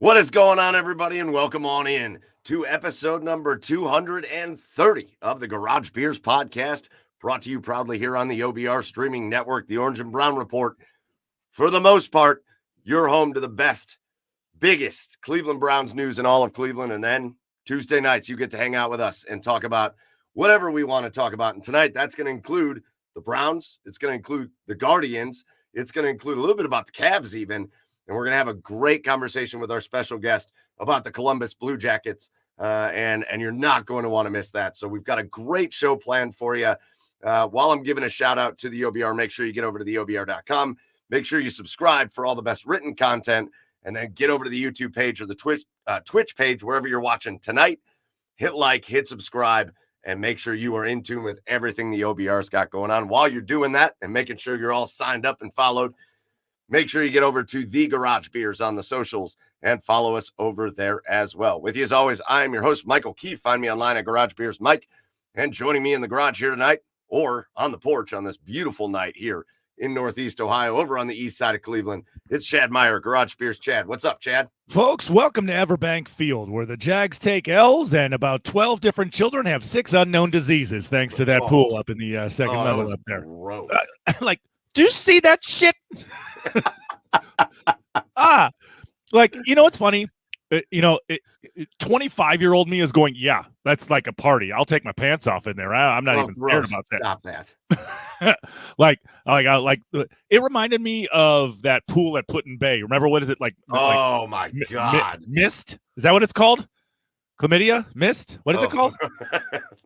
What is going on, everybody, and welcome on in to episode number 230 of the Garage Beers podcast, brought to you proudly here on the OBR streaming network, the Orange and Brown Report. For the most part, you're home to the best, biggest Cleveland Browns news in all of Cleveland, and then Tuesday nights, you get to hang out with us and talk about whatever we want to talk about. And tonight, that's going to include the Browns, it's going to include the Guardians, it's going to include a little bit about the Cavs even. And we're going to have a great conversation with our special guest about the Columbus Blue Jackets. And you're not going to want to miss that. So we've got a great show planned for you. While I'm giving a shout out to the OBR, make sure you get over to the OBR.com. Make sure you subscribe for all the best written content. And then get over to the YouTube page or the Twitch page, wherever you're watching tonight. Hit like, hit subscribe, and make sure you are in tune with everything the OBR's got going on. While you're doing that and making sure you're all signed up and followed, make sure you get over to the Garage Beers on the socials and follow us over there as well. With you as always, I am your host, Michael Keefe. Find me online at Garage Beers Mike. And joining me in the garage here tonight, or on the porch on this beautiful night here in Northeast Ohio, over on the east side of Cleveland, it's Chad Meyer, Garage Beers. Chad, what's up, Chad? Folks, welcome to Everbank Field, where the Jags take L's and about 12 different children have 6 unknown diseases, thanks to that pool up in the second level up there. Like, do you see that shit? Like, you know what's funny? 25-year-old me is going, yeah, that's like a party. I'll take my pants off in there. I'm not even scared about that. Stop that. It reminded me of that pool at Put in Bay. Remember, what is it like? Oh my God. Mist? Is that what it's called? Chlamydia? Mist? What is it called?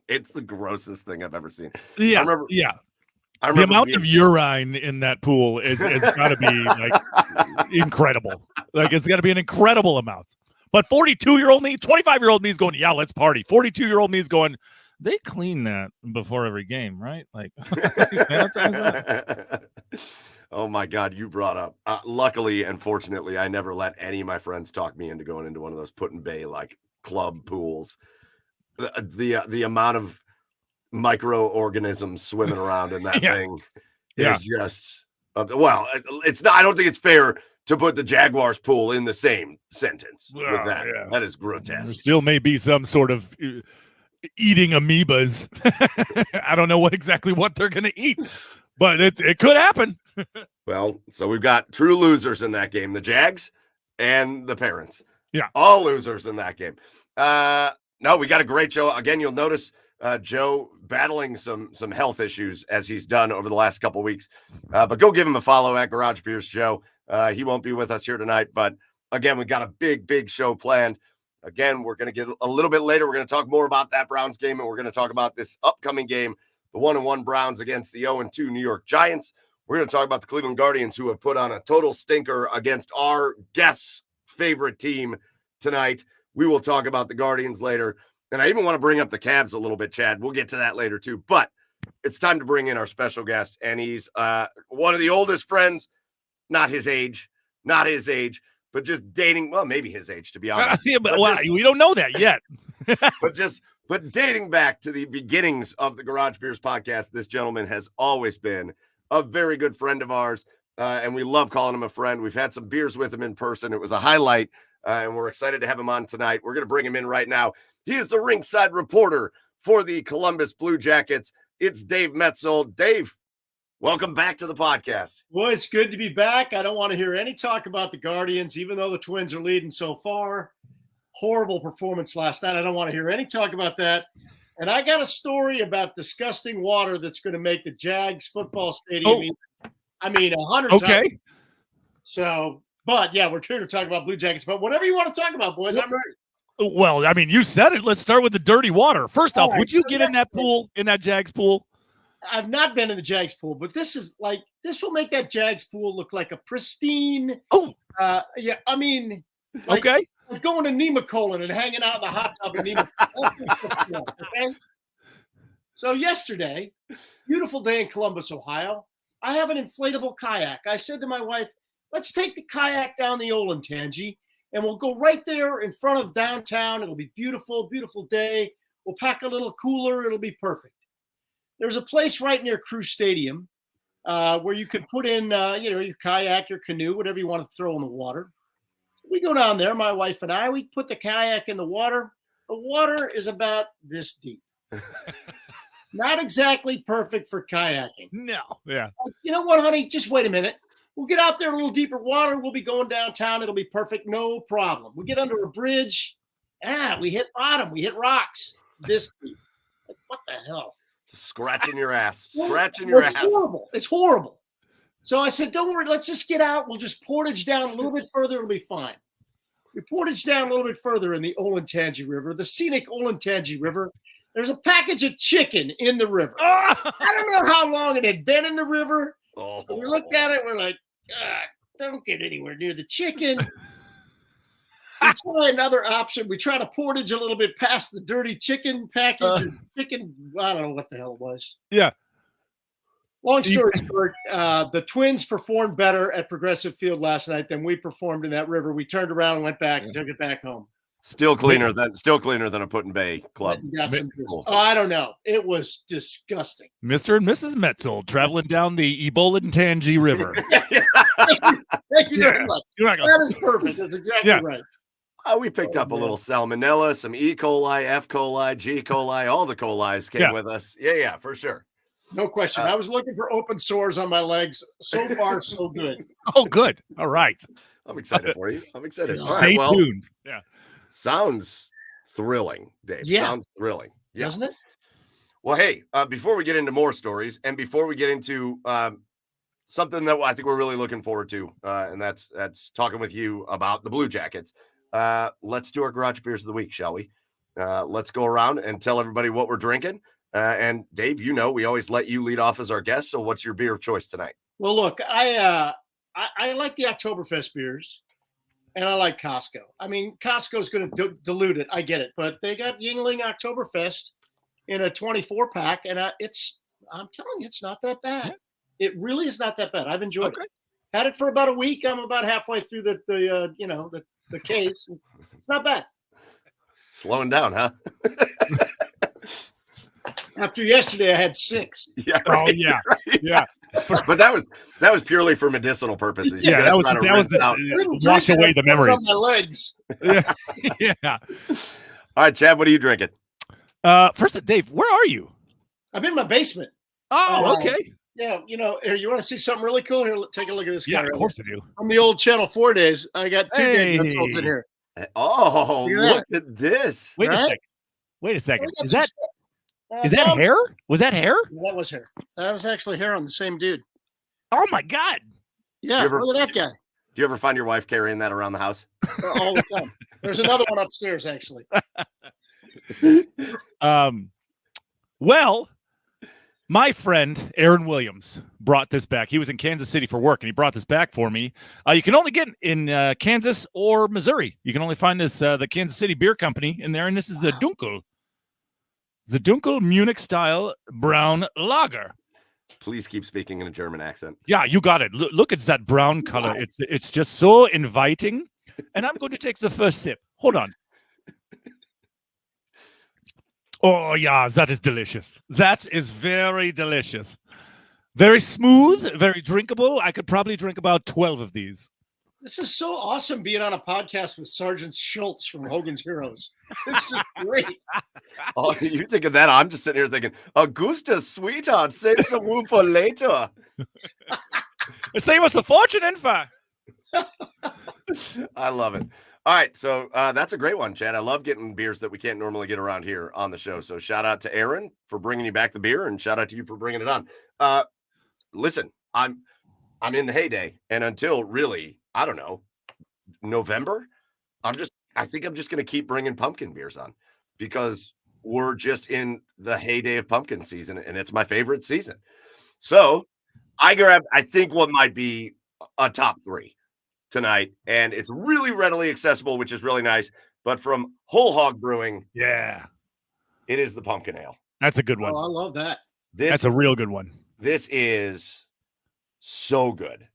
It's the grossest thing I've ever seen. Yeah. The amount of urine in that pool is got to be like incredible. Like, it's got to be an incredible amount. But 42-year-old me, 25-year-old me is going, yeah, let's party. 42-year-old me is going, they clean that before every game, right? Like, oh my God, you brought up. Luckily and fortunately, I never let any of my friends talk me into going into one of those Put in Bay like club pools. The amount of microorganisms swimming around in that thing is just it's not. I don't think it's fair to put the Jaguars pool in the same sentence with that. That is grotesque. There still may be some sort of eating amoebas. I don't know exactly what they're going to eat, but it could happen. Well, so we've got true losers in that game, the Jags and the parents. Yeah, all losers in that game. No, we got a great show. Again, you'll notice Joe battling some health issues as he's done over the last couple of weeks. But go give him a follow at Garage Beers Joe. He won't be with us here tonight, but again, we've got a big show planned. Again, we're going to get a little bit later. We're going to talk more about that Browns game, and we're going to talk about this upcoming game, the 1-1 Browns against the 0-2 New York Giants. We're going to talk about the Cleveland Guardians, who have put on a total stinker against our guests' favorite team tonight. We will talk about the Guardians later. And I even want to bring up the Cavs a little bit, Chad. We'll get to that later, too. But it's time to bring in our special guest. And he's one of the oldest friends, not his age, but just dating. Well, maybe his age, to be honest. We don't know that yet. but dating back to the beginnings of the Garage Beers podcast, this gentleman has always been a very good friend of ours. And we love calling him a friend. We've had some beers with him in person. It was a highlight. And we're excited to have him on tonight. We're going to bring him in right now. He is the Rinkside reporter for the Columbus Blue Jackets. It's Dave Maetzold. Dave, welcome back to the podcast. Well, it's good to be back. I don't want to hear any talk about the Guardians, even though the Twins are leading so far. Horrible performance last night. I don't want to hear any talk about that. And I got a story about disgusting water that's going to make the Jags football stadium 100 times. Okay. So, but yeah, we're here to talk about Blue Jackets. But whatever you want to talk about, boys, I'm ready. Well, I mean, you said it. Let's start with the dirty water. First off, would you get in that pool, in that Jags pool? I've not been in the Jags pool, but this will make that Jags pool look like a pristine. Okay. Like going to Nemacolin and hanging out in the hot tub in Nemacolin. Okay. So yesterday, beautiful day in Columbus, Ohio. I have an inflatable kayak. I said to my wife, let's take the kayak down the Olentangy. And we'll go right there in front of downtown. It'll be beautiful, beautiful day. We'll pack a little cooler. It'll be perfect. There's a place right near Crew Stadium where you could put in, your kayak, your canoe, whatever you want to throw in the water. we go down there, my wife and I, we put the kayak in the water. The water is about this deep. Not exactly perfect for kayaking. No. Yeah. You know what, honey? Just wait a minute. We'll get out there a little deeper water. We'll be going downtown. It'll be perfect. No problem. We get under a bridge. We hit bottom. We hit rocks. This deep. Like, what the hell? Just scratching your ass. Scratching your ass. It's horrible. It's horrible. So I said, don't worry. Let's just get out. We'll just portage down a little bit further. It'll be fine. We portage down a little bit further in the Olentangy River, the scenic Olentangy River. There's a package of chicken in the river. I don't know how long it had been in the river. We looked at it. We're like, don't get anywhere near the chicken. We try another option. We try to portage a little bit past the dirty chicken package. Chicken, I don't know what the hell it was. Yeah. Long story short, the Twins performed better at Progressive Field last night than we performed in that river. We turned around and went back and took it back home. Still cleaner than a Put in Bay club. I don't know. It was disgusting. Mr. and Mrs. Maetzold traveling down the Olentangy River. Thank you very much. That is perfect. That's exactly right. We picked up a little salmonella, some E. coli, F. coli, G. coli. All the colis came with us. Yeah, for sure. No question. I was looking for open sores on my legs. So far, so good. Oh, good. All right. I'm excited for you. I'm excited. Stay tuned. Yeah. Sounds thrilling, Dave. Yeah. Sounds thrilling. Yeah. Doesn't it? Well, hey, before we get into more stories and before we get into something that I think we're really looking forward to, and that's talking with you about the Blue Jackets, let's do our Garage Beers of the Week, shall we? Let's go around and tell everybody what we're drinking. And Dave, we always let you lead off as our guest. So what's your beer of choice tonight? Well, look, I like the Oktoberfest beers. And I like Costco. I mean, Costco's going to dilute it. I get it. But they got Yingling Oktoberfest in a 24-pack. And I'm telling you, it's not that bad. Yeah. It really is not that bad. I've enjoyed it. Had it for about a week. I'm about halfway through the case. It's not bad. Slowing down, huh? After yesterday, I had 6. Yeah. Right, oh, yeah. Right. Yeah. But that was purely for medicinal purposes. Yeah, that was wash away the memory. On my legs. Yeah. All right, Chad, what are you drinking? First, Dave, where are you? I'm in my basement. Oh, okay. Yeah, here, you want to see something really cool? Here, take a look at this guy. Yeah, of course I do. From the old Channel 4 days, I got 2 days in here. Oh, look at this. Wait a second. Is that hair? Was that hair? That was hair. That was actually hair on the same dude. Oh my God. Yeah, look at that guy. Do you ever find your wife carrying that around the house? All the time. There's another one upstairs, actually. Well, my friend Aaron Williams brought this back. He was in Kansas City for work, and he brought this back for me. You can only get it in Kansas or Missouri. You can only find this the Kansas City Beer Company in there, and this is the Dunkel. The Dunkel Munich-style brown lager. Please keep speaking in a German accent. Yeah, you got it. Look at that brown color. Wow. It's just so inviting. And I'm going to take the first sip. Hold on. Oh, yeah, that is delicious. That is very delicious. Very smooth, very drinkable. I could probably drink about 12 of these. This is so awesome being on a podcast with Sergeant Schultz from Hogan's Heroes. This is great. Oh, you think of that? I'm just sitting here thinking, Augusta, sweetheart, save some room for later. Save us a fortune, in fact. I love it. All right, so that's a great one, Chad. I love getting beers that we can't normally get around here on the show. So shout out to Aaron for bringing you back the beer, and shout out to you for bringing it on. Listen, I'm in the heyday, and until really, I don't know, November, I think I'm just going to keep bringing pumpkin beers on because we're just in the heyday of pumpkin season, and it's my favorite season. So I think what might be a top 3 tonight, and it's really readily accessible, which is really nice. But from Whole Hog Brewing, yeah, it is the pumpkin ale. That's a good one. Oh, I love that. That's a real good one. This is so good.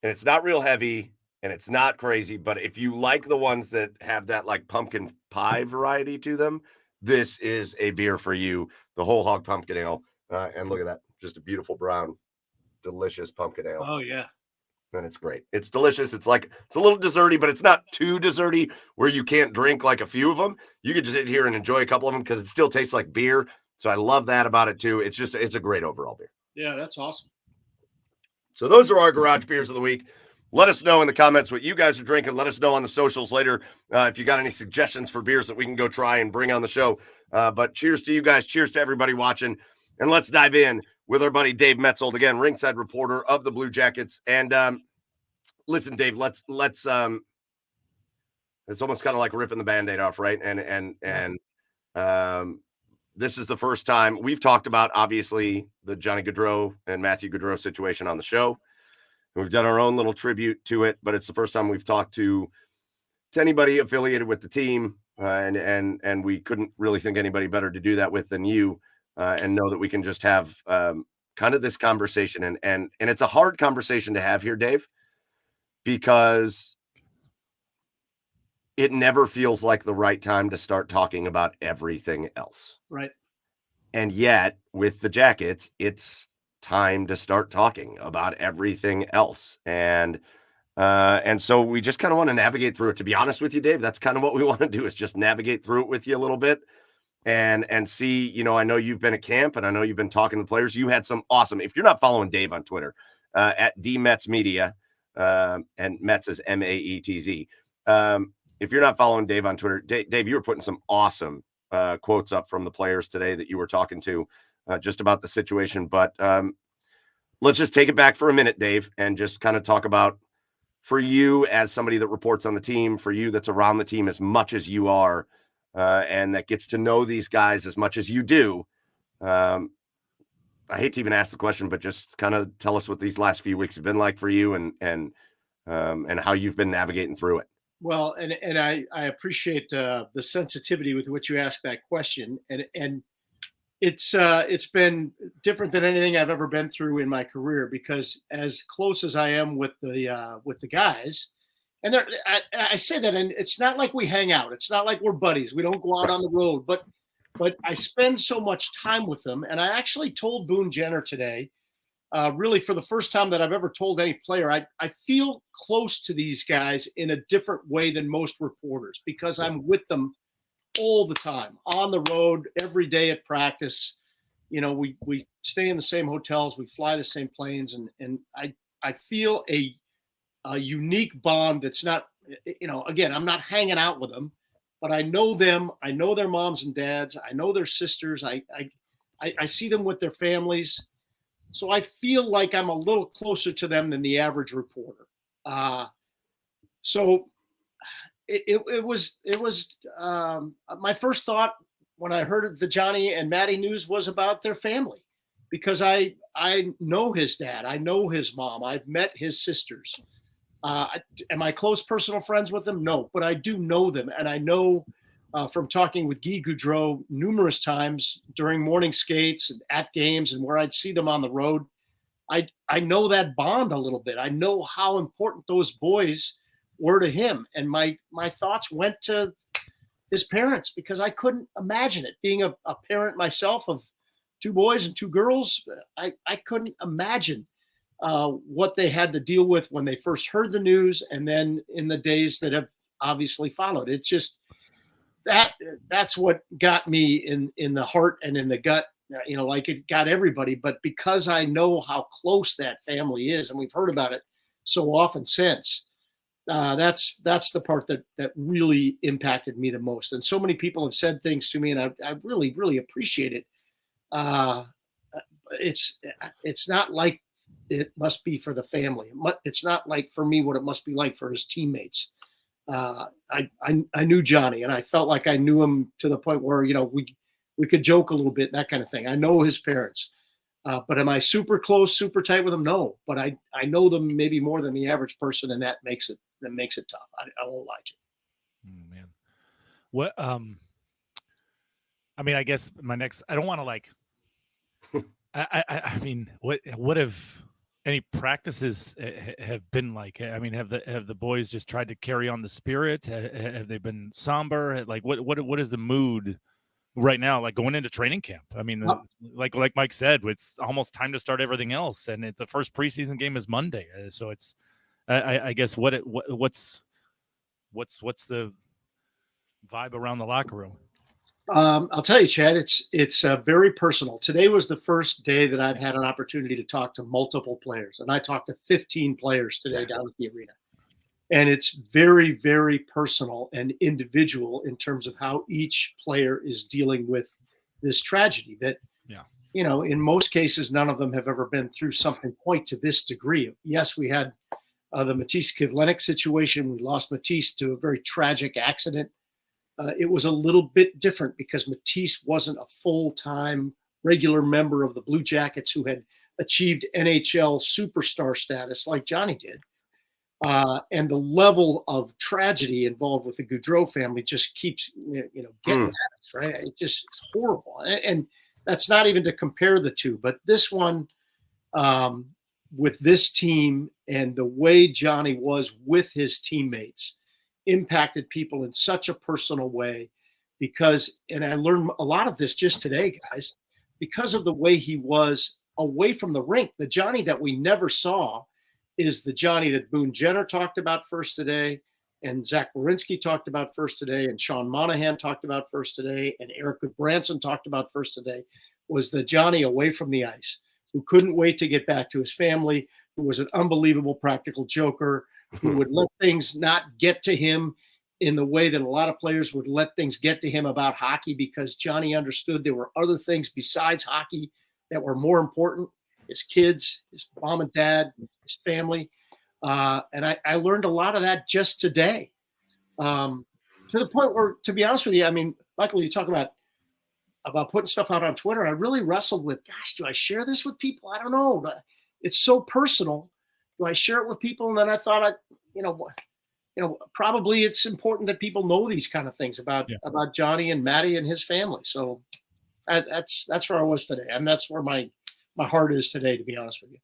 And it's not real heavy and it's not crazy, but if you like the ones that have that like pumpkin pie variety to them, this is a beer for you. The Whole Hog Pumpkin Ale. And look at that. Just a beautiful brown, delicious pumpkin ale. Oh, yeah. And it's great. It's delicious. It's a little desserty, but it's not too desserty where you can't drink like a few of them. You can just sit here and enjoy a couple of them because it still tastes like beer. So I love that about it too. It's a great overall beer. Yeah, that's awesome. So those are our garage beers of the week. Let us know in the comments what you guys are drinking. Let us know on the socials later if you got any suggestions for beers that we can go try and bring on the show. But cheers to you guys. Cheers to everybody watching. And let's dive in with our buddy Dave Maetzold, again, Rinkside reporter of the Blue Jackets. And listen, Dave, let's it's almost kind of like ripping the Band-Aid off, right? And this is the first time we've talked about, obviously, the Johnny Gaudreau and Matthew Gaudreau situation on the show. We've done our own little tribute to it, but it's the first time we've talked to anybody affiliated with the team, and we couldn't really think anybody better to do that with than you. And know that we can just have kind of this conversation. And it's a hard conversation to have here, Dave, because it never feels like the right time to start talking about everything else. Right. And yet, with the Jackets, it's time to start talking about everything else. And so we just kind of want to navigate through it. To be honest with you, Dave, that's kind of what we want to do, is just navigate through it with you a little bit. And see, I know you've been at camp and I know you've been talking to players. You had some awesome, if you're not following Dave on Twitter, at DMets Media, and Mets is Maetz. If you're not following Dave on Twitter, Dave, you were putting some awesome quotes up from the players today that you were talking to just about the situation. But let's just take it back for a minute, Dave, and just kind of talk about, for you as somebody that reports on the team, for you that's around the team as much as you are, and that gets to know these guys as much as you do. I hate to even ask the question, but just kind of tell us what these last few weeks have been like for you, and how you've been navigating through it. Well, and I appreciate the sensitivity with which you asked that question, and it's been different than anything I've ever been through in my career, because as close as I am with the guys. And I say that, and it's not like we hang out. It's not like we're buddies. We don't go out on the road, but I spend so much time with them. And I actually told Boone Jenner today, really for the first time that I've ever told any player, I feel close to these guys in a different way than most reporters, because I'm with them all the time, on the road, every day at practice. We stay in the same hotels, we fly the same planes, and I feel a unique bond that's not, again, I'm not hanging out with them, but I know them. I know their moms and dads. I know their sisters. I see them with their families. So I feel like I'm a little closer to them than the average reporter. So it was my first thought when I heard the Johnny and Maddie news was about their family, because I know his dad. I know his mom. I've met his sisters. Am I close personal friends with them? No, but I do know them. And I know from talking with Guy Gaudreau numerous times during morning skates and at games and where I'd see them on the road, I know that bond a little bit. I know how important those boys were to him. And my thoughts went to his parents, because I couldn't imagine it. Being a parent myself of 2 boys and 2 girls, I couldn't imagine what they had to deal with when they first heard the news, and then in the days that have obviously followed. It's just that's what got me in the heart and in the gut, like it got everybody. But because I know how close that family is, and we've heard about it so often since, that's the part that really impacted me the most. And so many people have said things to me, and I really, really appreciate it. It's not like it must be for the family. It's not like for me what it must be like for his teammates. I knew Johnny, and I felt like I knew him to the point where, we could joke a little bit, that kind of thing. I know his parents, but am I super close, super tight with them? No, but I know them maybe more than the average person, and that makes it tough. I won't lie to you. Oh, man. What, I mean, I guess my next, I don't want to like, I mean, what have any practices have been like? I mean, have the boys just tried to carry on the spirit? Have they been somber? Like, what is the mood right now, like going into training camp? I mean, like Mike said, it's almost time to start everything else, and the first preseason game is Monday, so it's I guess what's the vibe around the locker room? I'll tell you, Chad, it's very personal. Today was the first day that I've had an opportunity to talk to multiple players, and I talked to 15 players today down at the arena. And it's very, very personal and individual in terms of how each player is dealing with this tragedy that, in most cases, none of them have ever been through something quite to this degree. Yes, we had the Matisse Kivlenik situation. We lost Matisse to a very tragic accident. It was a little bit different because Matisse wasn't a full-time regular member of the Blue Jackets who had achieved NHL superstar status like Johnny did. And the level of tragedy involved with the Goudreau family just keeps, getting at us, right? It's just horrible. And that's not even to compare the two, but this one with this team and the way Johnny was with his teammates impacted people in such a personal way because, and I learned a lot of this just today, guys, because of the way he was away from the rink. The Johnny that we never saw is the Johnny that Boone Jenner talked about first today, and Zach Werenski talked about first today, and Sean Monahan talked about first today, and Eric Goodbranson talked about first today, was the Johnny away from the ice, who couldn't wait to get back to his family, who was an unbelievable practical joker, who would let things not get to him in the way that a lot of players would let things get to him about hockey, because Johnny understood there were other things besides hockey that were more important. His kids, his mom and dad, his family. And I learned a lot of that just today. To the point where, to be honest with you, I mean, Michael, you talk about putting stuff out on Twitter. I really wrestled with, gosh, do I share this with people? I don't know. It's so personal. Do I share it with people? And then I thought, probably it's important that people know these kind of things about Johnny and Maddie and his family. So that's where I was today. And that's where my heart is today, to be honest with you.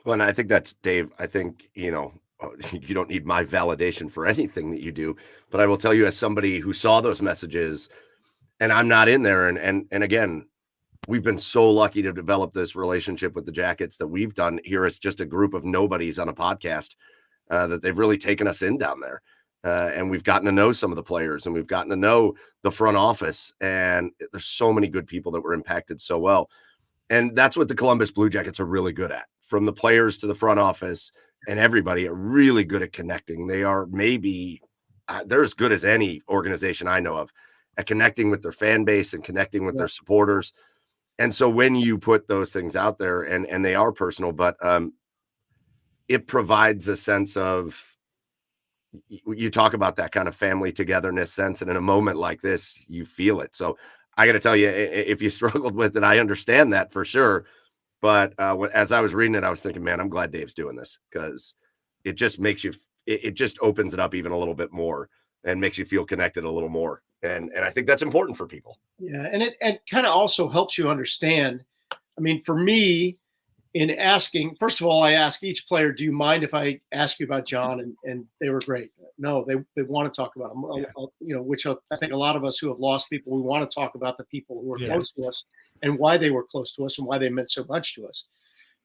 Well, and I think that's, Dave, I think, you don't need my validation for anything that you do, but I will tell you, as somebody who saw those messages, and I'm not in there. And again, we've been so lucky to develop this relationship with the Jackets that we've done here. It's just a group of nobodies on a podcast that they've really taken us in down there. And we've gotten to know some of the players, and we've gotten to know the front office. And there's so many good people that were impacted so well. And that's what the Columbus Blue Jackets are really good at. From the players to the front office and everybody are really good at connecting. They are maybe they're as good as any organization I know of at connecting with their fan base and connecting with their supporters. And so when you put those things out there, and they are personal, but it provides a sense of, you talk about that kind of family togetherness sense. And in a moment like this, you feel it. So I got to tell you, if you struggled with it, I understand that for sure. But as I was reading it, I was thinking, man, I'm glad Dave's doing this, because it just makes you, it just opens it up even a little bit more and makes you feel connected a little more. And I think that's important for people. Yeah. And it kind of also helps you understand. I mean, for me, in asking, first of all, I ask each player, do you mind if I ask you about John? And they were great. No, they want to talk about him, which I think a lot of us who have lost people, we want to talk about the people who are close to us and why they were close to us and why they meant so much to us.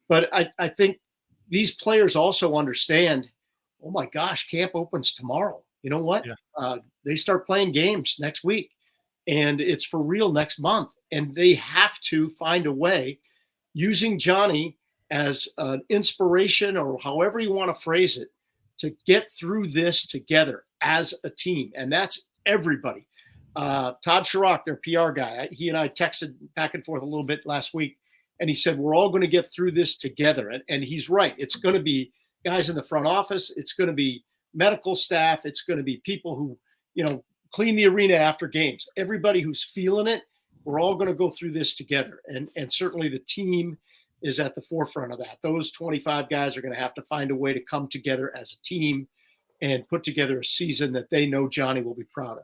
But I think these players also understand, oh my gosh, camp opens tomorrow. You know what? Yeah. They start playing games next week, and it's for real next month. And they have to find a way, using Johnny as an inspiration, or however you want to phrase it, to get through this together as a team. And that's everybody. Todd Sharrock, their PR guy, he and I texted back and forth a little bit last week, and he said, we're all going to get through this together. And he's right. It's going to be guys in the front office. It's going to be medical staff. It's going to be people who, clean the arena after games. Everybody who's feeling it, we're all going to go through this together. And certainly the team is at the forefront of that. Those 25 guys are going to have to find a way to come together as a team and put together a season that they know Johnny will be proud of.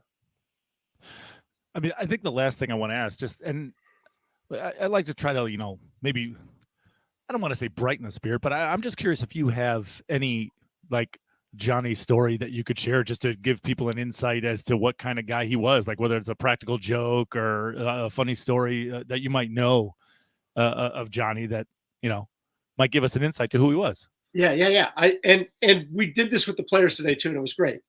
I mean, I think the last thing I want to ask, I'd like to try to, maybe, I don't want to say brighten the spirit, but I'm just curious if you have any, Johnny story that you could share, just to give people an insight as to what kind of guy he was, like whether it's a practical joke or a funny story that you might know of Johnny that, might give us an insight to who he was. Yeah. And we did this with the players today too, and it was great.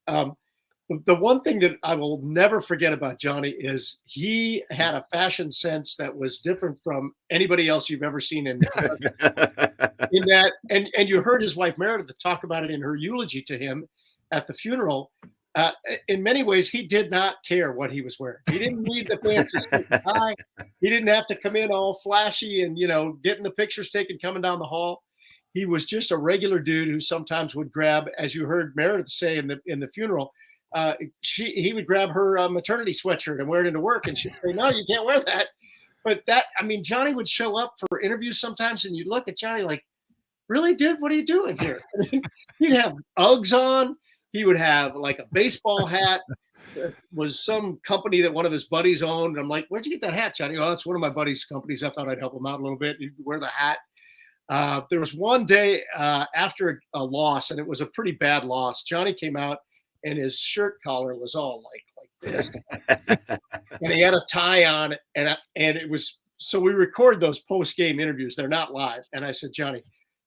The one thing that I will never forget about Johnny is he had a fashion sense that was different from anybody else you've ever seen in that. And you heard his wife Meredith talk about it in her eulogy to him at the funeral. In many ways, he did not care what he was wearing. He didn't need the fancy tie. He didn't have to come in all flashy and getting the pictures taken coming down the hall. He was just a regular dude who sometimes would grab, as you heard Meredith say in the funeral. He would grab her maternity sweatshirt and wear it into work, and she'd say, "No, you can't wear that." But Johnny would show up for interviews sometimes, and you'd look at Johnny like, "Really, dude? What are you doing here?" He'd have Uggs on. He would have like a baseball hat. It was some company that one of his buddies owned. And I'm like, "Where'd you get that hat, Johnny?" "Oh, it's one of my buddy's companies. I thought I'd help him out a little bit." He'd wear the hat. There was one day after a loss, and it was a pretty bad loss. Johnny came out, and his shirt collar was all like this, and he had a tie on, and it was so we record those post game interviews. They're not live, and I said, "Johnny,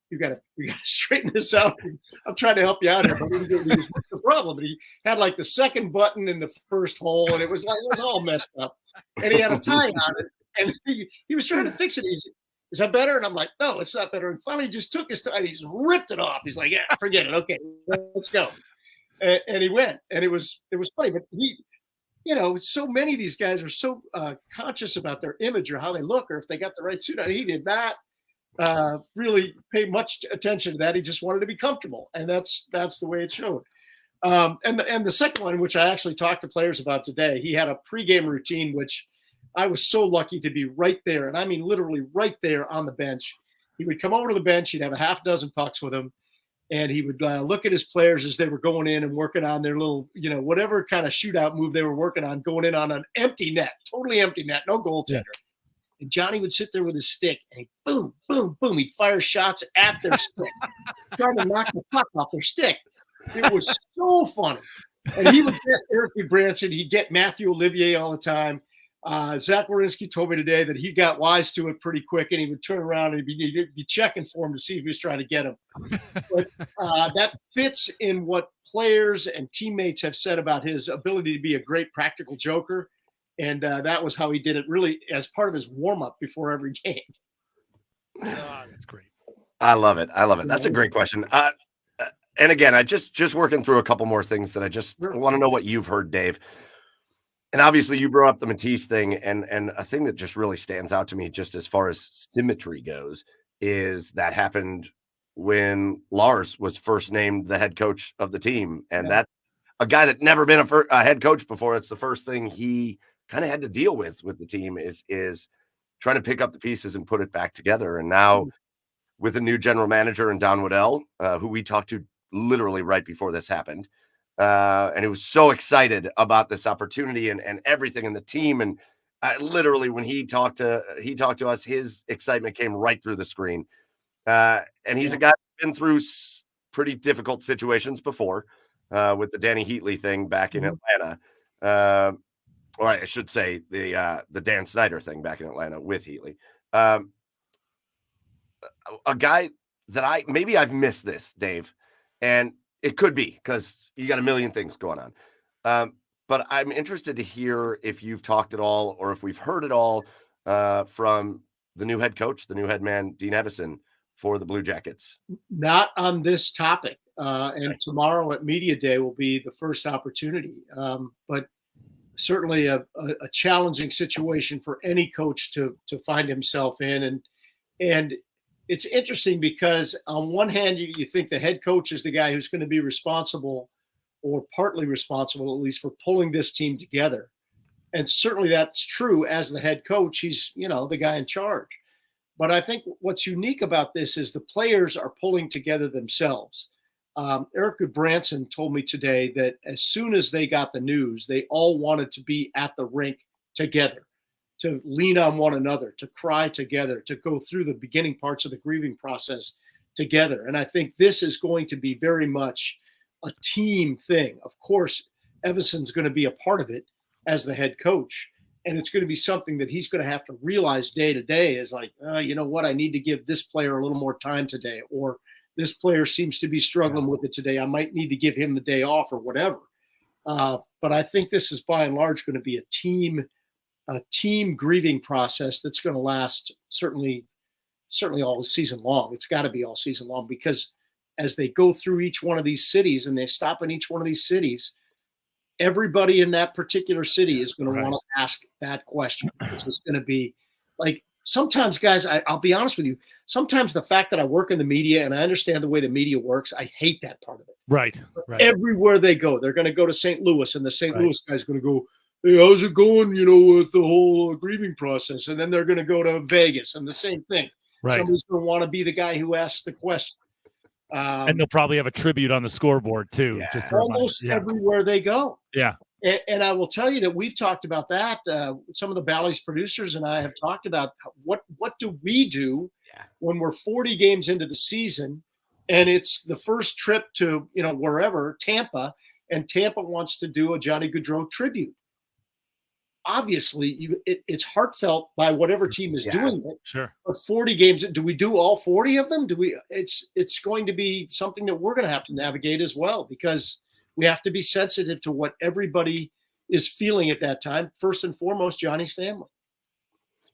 you got to straighten this out. I'm trying to help you out here, but what's the problem?" And he had like the second button in the first hole, and it was all messed up, and he had a tie on it, and he was trying to fix it. Is that better? And I'm like, "No, it's not better." And finally, he just took his tie, and he just ripped it off. He's like, "Yeah, forget it. Okay, let's go." And he went, and it was funny, but so many of these guys are so conscious about their image or how they look or if they got the right suit on. He did not really pay much attention to that. He just wanted to be comfortable, and that's the way it showed. And the second one, which I actually talked to players about today, he had a pregame routine, which I was so lucky to be right there, and I mean literally right there on the bench. He would come over to the bench. He'd have a half dozen pucks with him. And he would look at his players as they were going in and working on their little, whatever kind of shootout move they were working on, going in on an empty net, totally empty net, no goaltender. Yeah. And Johnny would sit there with his stick and he'd boom, boom, boom. He'd fire shots at their stick, trying to knock the puck off their stick. It was so funny. And he would get Eric Branson. He'd get Matthew Olivier all the time. Zach Werenski told me today that he got wise to it pretty quick, and he would turn around and he'd be checking for him to see if he was trying to get him. But that fits in what players and teammates have said about his ability to be a great practical joker, and that was how he did it really as part of his warm-up before every game. That's great. I love it. That's a great question. And again, I just working through a couple more things that I just want to know what you've heard, Dave. And obviously you brought up the Matisse thing, and a thing that just really stands out to me just as far as symmetry goes is that happened when Lars was first named the head coach of the team. And that a guy that never been a head coach before, it's the first thing he kind of had to deal with the team is trying to pick up the pieces and put it back together. And now with a new general manager in Don Waddell, who we talked to literally right before this happened, and he was so excited about this opportunity and everything in the team. And literally when he talked to us, his excitement came right through the screen. And he's a guy who's been through pretty difficult situations before with the Danny Heatley thing back in Atlanta. Or I should say the Dan Snyder thing back in Atlanta with Heatley. A guy that I've missed this, Dave, and it could be because you got a million things going on. But I'm interested to hear if you've talked at all or if we've heard at all from the new head coach, the new head man, Dean Evison, for the Blue Jackets. Not on this topic. And tomorrow at Media Day will be the first opportunity. But certainly a challenging situation for any coach to find himself in. And it's interesting because on one hand, you think the head coach is the guy who's going to be responsible or partly responsible, at least, for pulling this team together. And certainly that's true as the head coach. He's, the guy in charge. But I think what's unique about this is the players are pulling together themselves. Eric Branson told me today that as soon as they got the news, they all wanted to be at the rink together, to lean on one another, to cry together, to go through the beginning parts of the grieving process together. And I think this is going to be very much a team thing. Of course, Evison's going to be a part of it as the head coach. And it's going to be something that he's going to have to realize day to day is like, you know what, I need to give this player a little more time today, or this player seems to be struggling with it today. I might need to give him the day off or whatever. But I think this is by and large going to be a team grieving process that's going to last certainly all season long. It's got to be all season long, because as they go through each one of these cities and they stop in each one of these cities, everybody in that particular city is going to want to ask that question. It's going to be like, sometimes, guys, I'll be honest with you. Sometimes the fact that I work in the media and I understand the way the media works, I hate that part of it. Right. Everywhere they go, they're going to go to St. Louis, and the St. Louis guy's going to go, hey, how's it going, with the whole grieving process? And then they're going to go to Vegas, and the same thing. Right. Somebody's going to want to be the guy who asks the question. And they'll probably have a tribute on the scoreboard too. Yeah. Almost everywhere they go. Yeah. And I will tell you that we've talked about that. Some of the Bally's producers and I have talked about what do we do when we're 40 games into the season and it's the first trip to, wherever, Tampa, and Tampa wants to do a Johnny Gaudreau tribute. Obviously, it's heartfelt by whatever team is doing it. Sure. But 40 games, do we do all 40 of them? It's going to be something that we're going to have to navigate as well, because we have to be sensitive to what everybody is feeling at that time. First and foremost, Johnny's family.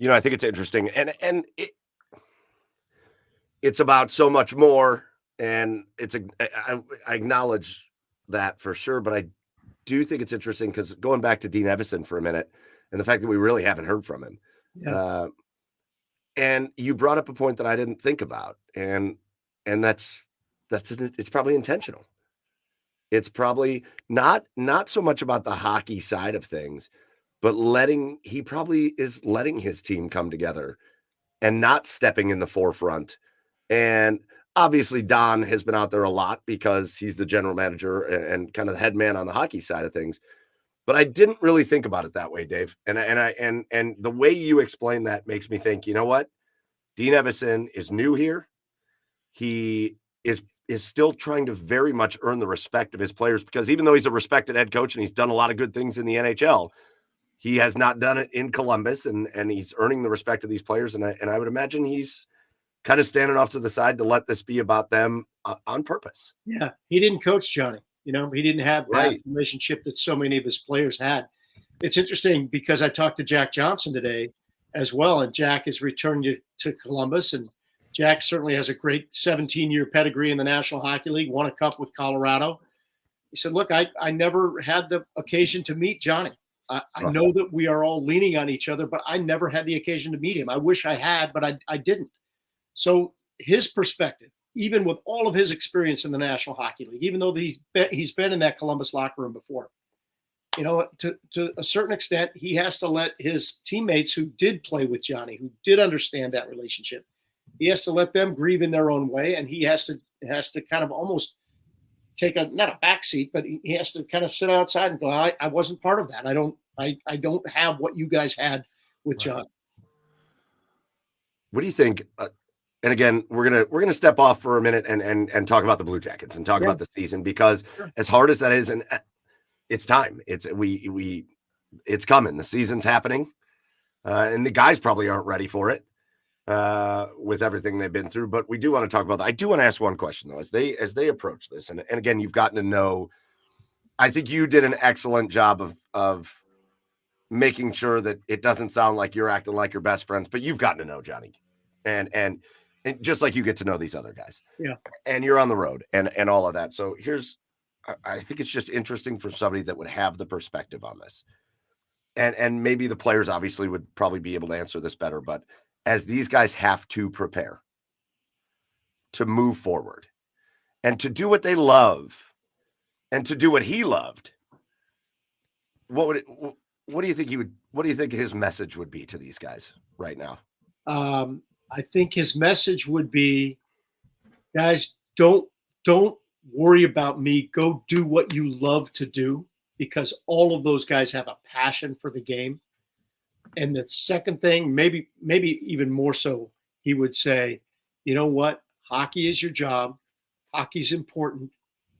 I think it's interesting, and it's about so much more. And I acknowledge that for sure, but I do think it's interesting because going back to Dean Evison for a minute, and the fact that we really haven't heard from him. Yeah. And you brought up a point that I didn't think about, and it's probably intentional. It's probably not so much about the hockey side of things, but he probably is letting his team come together and not stepping in the forefront. And obviously Don has been out there a lot because he's the general manager and kind of the head man on the hockey side of things. But I didn't really think about it that way, Dave. And the way you explain that makes me think, you know what? Dean Evison is new here. He is still trying to very much earn the respect of his players, because even though he's a respected head coach and he's done a lot of good things in the NHL, he has not done it in Columbus, and he's earning the respect of these players. And I would imagine he's kind of standing off to the side to let this be about them on purpose. Yeah. He didn't coach Johnny. He didn't have that relationship that so many of his players had. It's interesting because I talked to Jack Johnson today as well, and Jack is returned to Columbus, and Jack certainly has a great 17-year pedigree in the National Hockey League, won a cup with Colorado. He said, look, I never had the occasion to meet Johnny. I know that we are all leaning on each other, but I never had the occasion to meet him. I wish I had, but I didn't. So his perspective, even with all of his experience in the National Hockey League, even though he's been in that Columbus locker room before, to a certain extent, he has to let his teammates who did play with Johnny, who did understand that relationship, he has to let them grieve in their own way, and he has to kind of almost take not a backseat, but he has to kind of sit outside and go, I wasn't part of that. I don't have what you guys had with John. What do you think? And again, we're gonna step off for a minute and talk about the Blue Jackets and talk about the season, because as hard as that is, and it's time. It's coming. The season's happening, and the guys probably aren't ready for it with everything they've been through. But we do want to talk about that. I do want to ask one question though, as they approach this, and again, you've gotten to know. I think you did an excellent job of making sure that it doesn't sound like you're acting like your best friends, but you've gotten to know Johnny, and just like you get to know these other guys. Yeah. And you're on the road and all of that. So I think it's just interesting for somebody that would have the perspective on this. And maybe the players obviously would probably be able to answer this better, but as these guys have to prepare to move forward and to do what they love and to do what he loved, what do you think his message would be to these guys right now? I think his message would be, guys, don't worry about me. Go do what you love to do, because all of those guys have a passion for the game. And the second thing, maybe even more so, he would say, you know what? Hockey is your job. Hockey's important,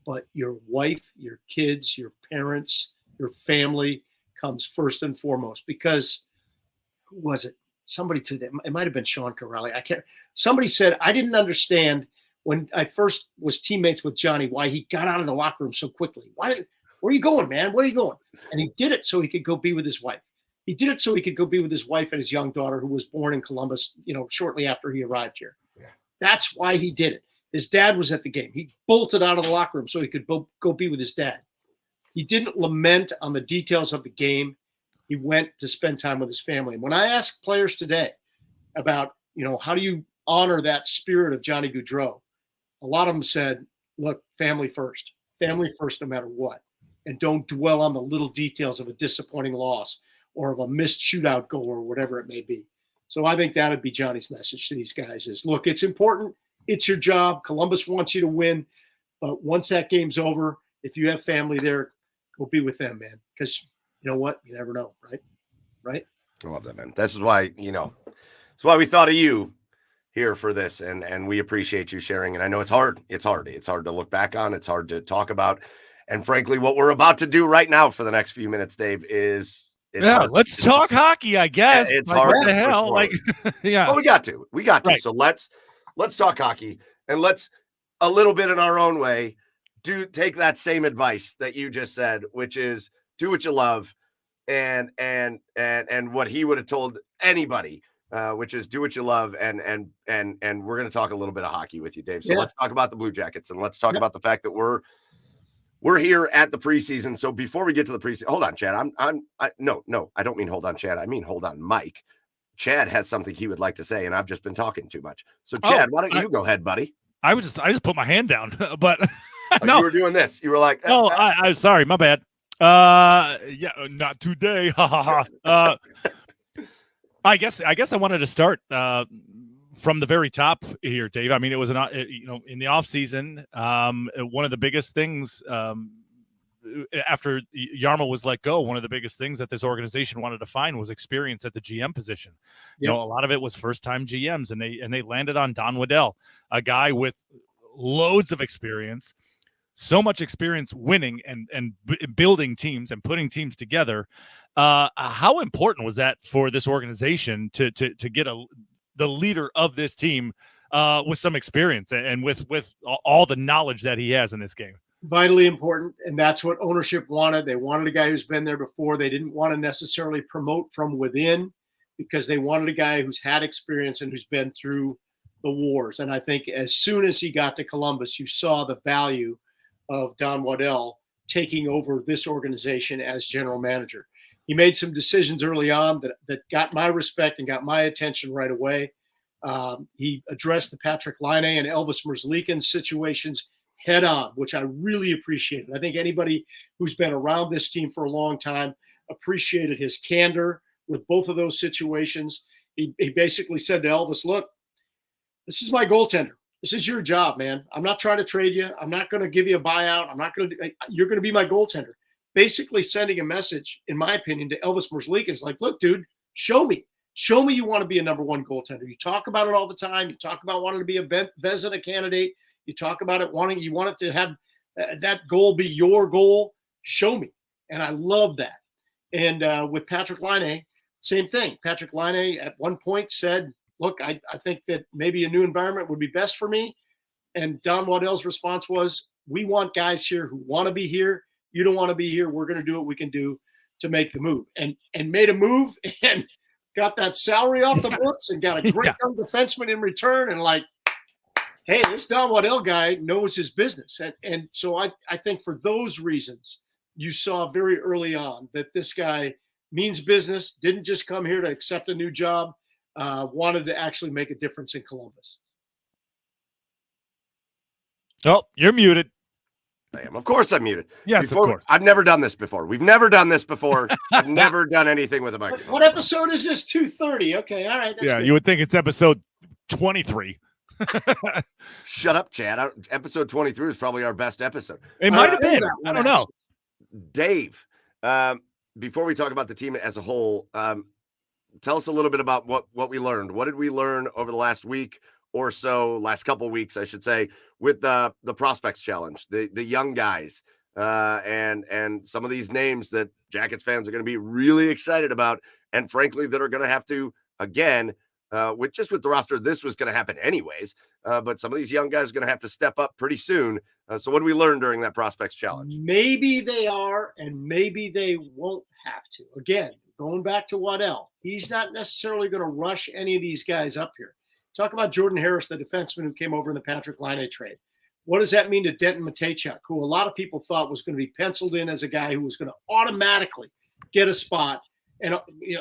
but your wife, your kids, your parents, your family comes first and foremost. Because who was it? Somebody today, it might have been Sean Corrali. Somebody said, I didn't understand when I first was teammates with Johnny, why he got out of the locker room so quickly. Where are you going, man? Where are you going? And he did it so he could go be with his wife. He did it so he could go be with his wife and his young daughter, who was born in Columbus, shortly after he arrived here. Yeah. That's why he did it. His dad was at the game. He bolted out of the locker room so he could go be with his dad. He didn't lament on the details of the game. He went to spend time with his family. And when I ask players today about, how do you honor that spirit of Johnny Gaudreau, a lot of them said, look, family first no matter what. And don't dwell on the little details of a disappointing loss or of a missed shootout goal or whatever it may be. So I think that would be Johnny's message to these guys is, look, it's important. It's your job. Columbus wants you to win. But once that game's over, if you have family there, go be with them, man. Because you know what? You never know, right? Right? I love that, man. This is why, that's why we thought of you here for this. And we appreciate you sharing. And I know it's hard. It's hard to look back on. It's hard to talk about. And frankly, what we're about to do right now for the next few minutes, Dave, is let's talk hockey, I guess. It's hard. What the hell? Well, we got to. Right. So let's talk hockey, and let's a little bit in our own way take that same advice that you just said, which is do what you love, and what he would have told anybody, which is do what you love, and we're going to talk a little bit of hockey with you, Dave. So let's talk about the Blue Jackets, and let's talk about the fact that we're here at the preseason. So before we get to the preseason, hold on, Chad. No, I don't mean hold on, Chad. I mean hold on, Mike. Chad has something he would like to say, and I've just been talking too much. So Chad, why don't you go ahead, buddy? I just put my hand down, but no, you were doing this. You were like, I'm sorry, my bad. Not today. I guess I wanted to start from the very top here, Dave. I mean, it was in the off season, one of the biggest things after Jarmo was let go, one of the biggest things that this organization wanted to find was experience at the GM position. Yep. A lot of it was first-time GMs, and they landed on Don Waddell, a guy with loads of experience, so much experience winning and building teams and putting teams together. How important was that for this organization to get the leader of this team with some experience and with all the knowledge that he has in this game? Vitally important, and that's what ownership wanted. They wanted a guy who's been there before. They didn't want to necessarily promote from within because they wanted a guy who's had experience and who's been through the wars. And I think as soon as he got to Columbus, you saw the value of Don Waddell taking over this organization as general manager. He made some decisions early on that got my respect and got my attention right away. He addressed the Patrick Laine and Elvis Merzlikins situations head on, which I really appreciated. I think anybody who's been around this team for a long time appreciated his candor with both of those situations. He basically said to Elvis, look, this is my goaltender. This is your job, man. I'm not trying to trade you. I'm not going to give you a buyout. You're going to be my goaltender. Basically sending a message, in my opinion, to Elvis Merzlikins, like, look, dude, show me you want to be a number one goaltender. You talk about it all the time. You talk about wanting to be a Vezina candidate. You talk about it you want it to have that goal be your goal. Show me. And I love that. And with Patrick Laine, same thing. Patrick Laine at one point said, look, I think that maybe a new environment would be best for me. And Don Waddell's response was, we want guys here who want to be here. You don't want to be here. We're going to do what we can do to make the move. And made a move and got that salary off the books and got a great young defenseman in return. And hey, this Don Waddell guy knows his business. And so I think for those reasons, you saw very early on that this guy means business, didn't just come here to accept a new job, wanted to actually make a difference in Columbus. Oh, you're muted. I am. Of course I'm muted. Yes, of course. I've never done this before. We've never done this before. I've never done anything with a microphone. What episode is this? 230. Okay, all right. That's good. You would think it's episode 23. Shut up, Chad. Episode 23 is probably our best episode. It might have been. I don't know. Dave, before we talk about the team as a whole, tell us a little bit about what we learned. What did we learn over the last week or so, last couple of weeks, I should say, with the Prospects Challenge, the young guys, and some of these names that Jackets fans are going to be really excited about, and frankly, that are going to have to, again, with the roster, this was going to happen anyways. But some of these young guys are going to have to step up pretty soon. So what do we learn during that Prospects Challenge? Maybe they are, and maybe they won't have to. Again, going back to Waddell, he's not necessarily going to rush any of these guys up here. Talk about Jordan Harris, the defenseman who came over in the Patrick Laine trade. What does that mean to Denton Matejchuk, who a lot of people thought was going to be penciled in as a guy who was going to automatically get a spot and